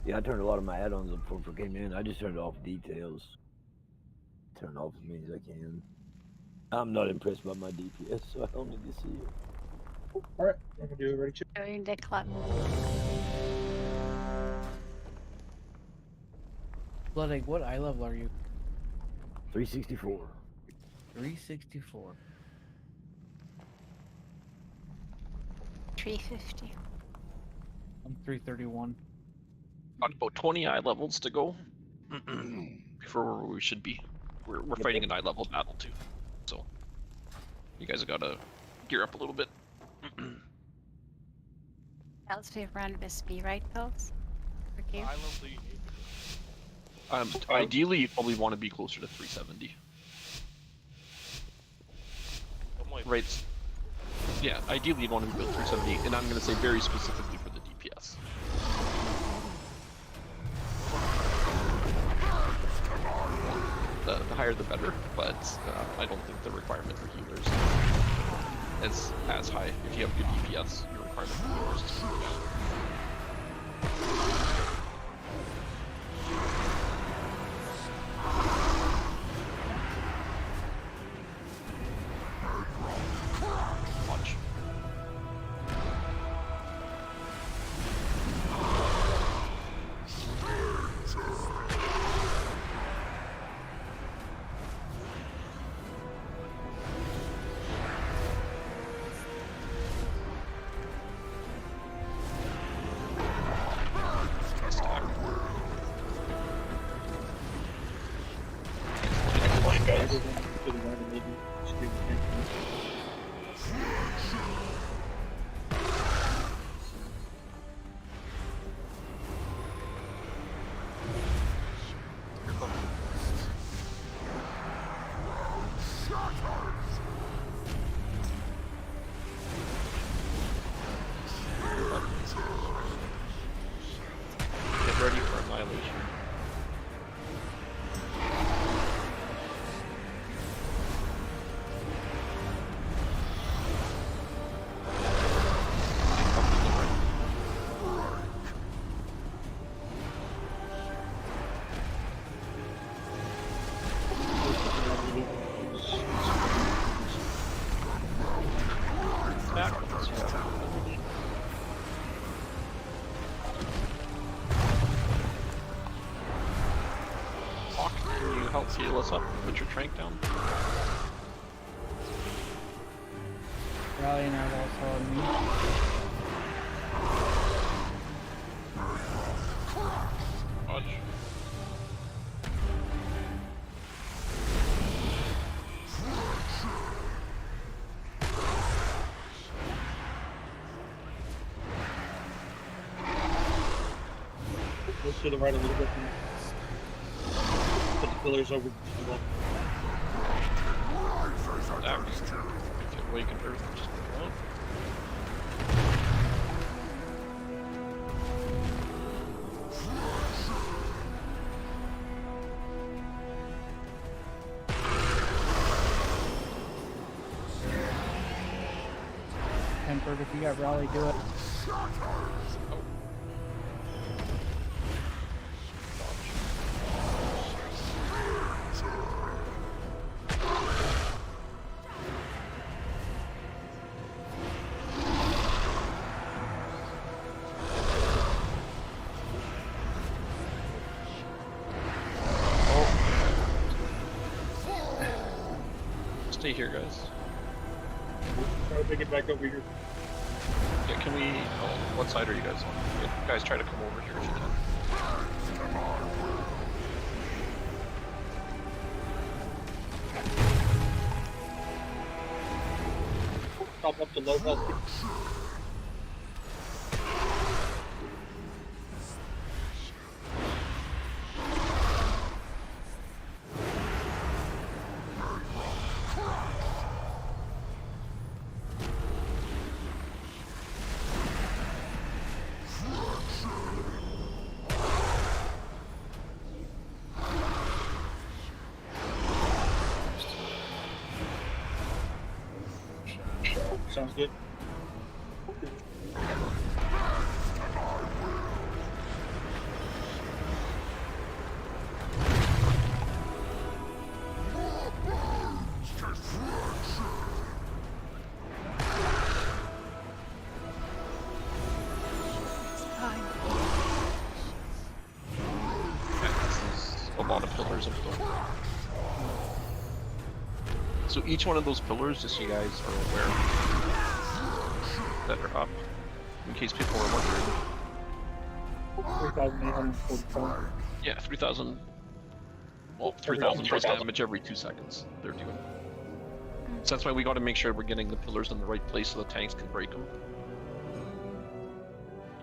Yeah, I turned a lot of my add-ons up before I came in. I just turned off details. Turn off as many as I can. I'm not impressed by my DPS, so I don't need to see it. Alright, I'm gonna do it. Ready, check. doing the club. Blood Egg, what eye level are you? 364. 364. 350. I'm 331. Got about 20 eye levels to go before where we should be. We're fighting an eye level battle too, so You guys have got to gear up a little bit. Else we run with me, right, Pulse? Okay. Ideally, you probably want to be closer to 370. Right. Yeah, ideally you'd want to be built 370, and I'm going to say very specifically for the DPS. The higher the better, but I don't think the requirement for healers is as high. If you have good DPS, your requirement for healers is huge. Watch. Get ready for annihilation. Hawk, can you help heal us up? Put your trank down. Rally and I also on me. Watch. Go to the right a little bit. Put the pillars over to the left. If you awaken Earth, just put it out. Tempered, if you got rally, do it. Stay here, guys. Try to bring it back over here. Yeah, can we... Oh, what side are you guys on? Yeah, guys, try to come over here if you can. Top up to low health. Sounds good. A lot of pillars of them. So each one of those pillars, just so you guys are aware, that are up, in case people are wondering. 3,844. Yeah, 3,000. Well, 3,000 plus damage every 2 seconds. They're doing. So that's why we got to make sure we're getting the pillars in the right place so the tanks can break them.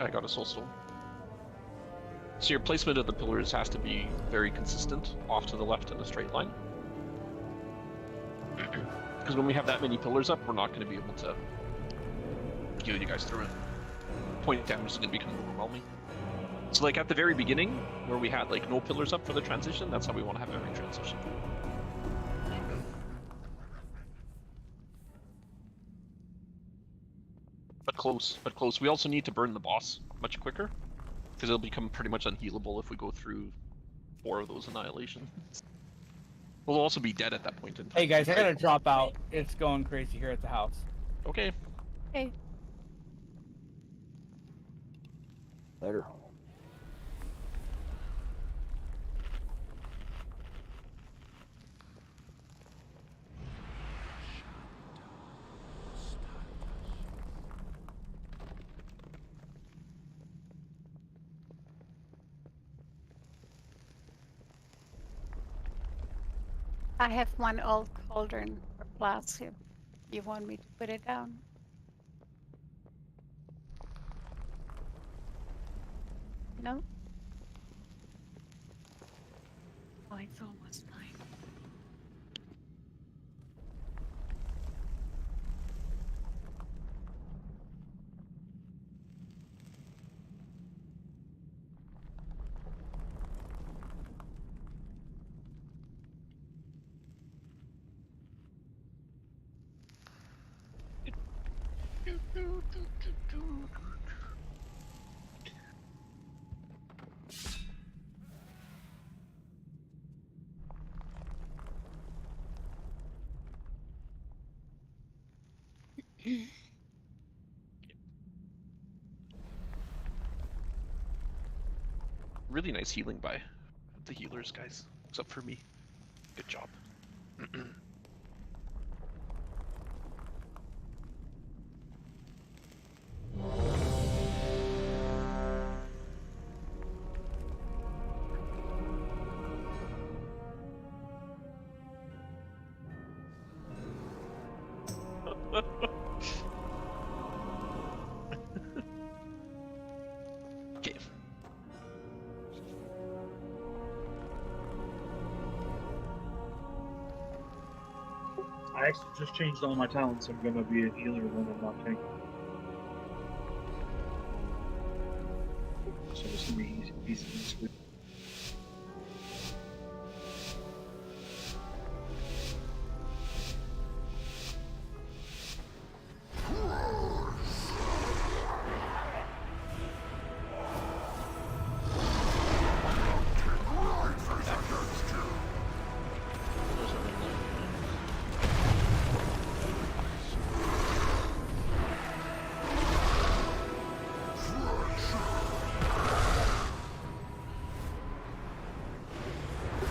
I got a soul stone. So your placement of the pillars has to be very consistent, off to the left in a straight line. Because when we have that many pillars up, we're not going to be able to heal you guys through it. Point damage is going to become overwhelming. So like at the very beginning, where we had like no pillars up for the transition, that's how we want to have every transition. But close, but close. We also need to burn the boss much quicker, because it'll become pretty much unhealable if we go through 4 of those annihilations. We'll also be dead at that point in time. Hey guys, I gotta drop out. It's going crazy here at the house. Okay. Hey. Later. I have one old cauldron for glass here. You want me to put it down? No? Oh, it's almost 9. Really nice healing by the healers, guys. Except for me. Good job. Okay. I actually just changed all my talents. I'm gonna be a healer when I'm not tanking. So it's gonna be easy and sweet.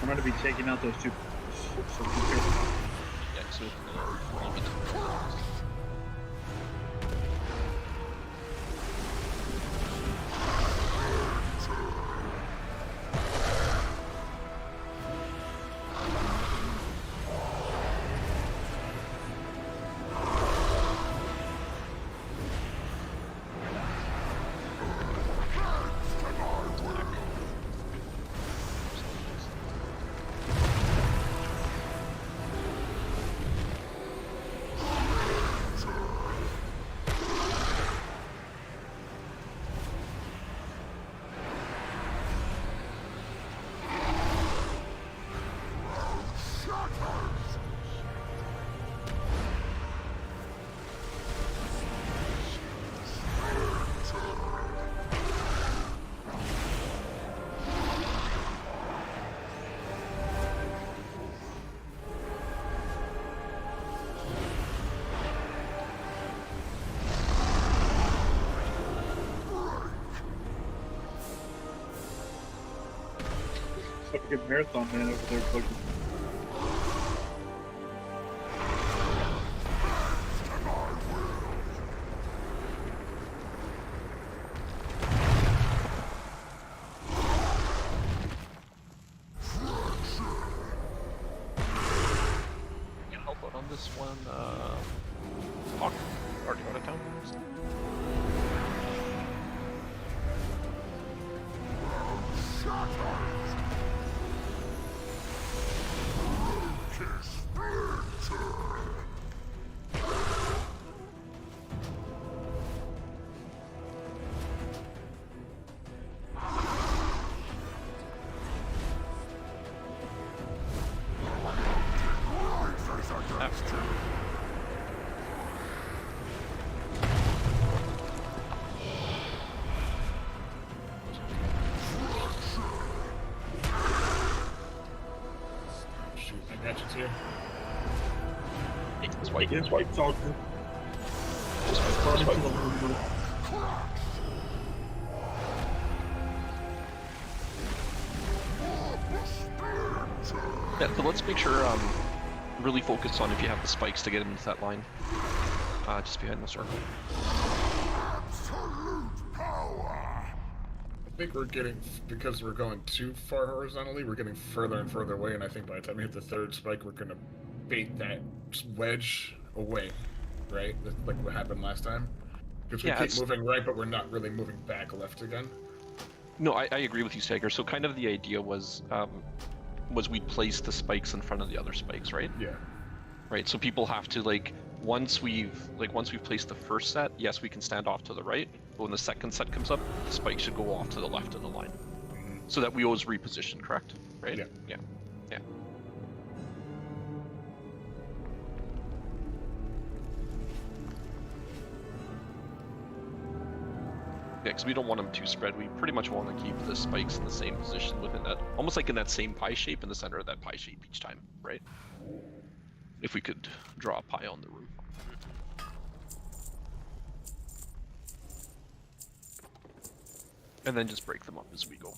I'm gonna be taking out those 2. So be careful. Yeah, so Fucking marathon man over there fucking. Help out on this one. Hawk, already out of town. Shoot, I got you too. It's white. It's white. It's all good. Just white. Yeah, so let's make sure really focus on if you have the spikes to get into that line. Just behind the circle. I think we're getting, because we're going too far horizontally, we're getting further and further away, and I think by the time we hit the third spike, we're going to bait that wedge away, right? That's like what happened last time. Because we keep moving right, but we're not really moving back left again. No, I agree with you, Stagger. So kind of the idea was we place the spikes in front of the other spikes, right? Yeah. Right. So people have to once we've placed the first set, yes, we can stand off to the right. But when the second set comes up, the spike should go off to the left of the line, so that we always reposition. Correct? Right? Yeah. Yeah. Yeah. Yeah, because we don't want them too spread. We pretty much want to keep the spikes in the same position within that, almost like in that same pie shape in the center of that pie shape each time, right? If we could draw a pie on the room. And then just break them up as we go.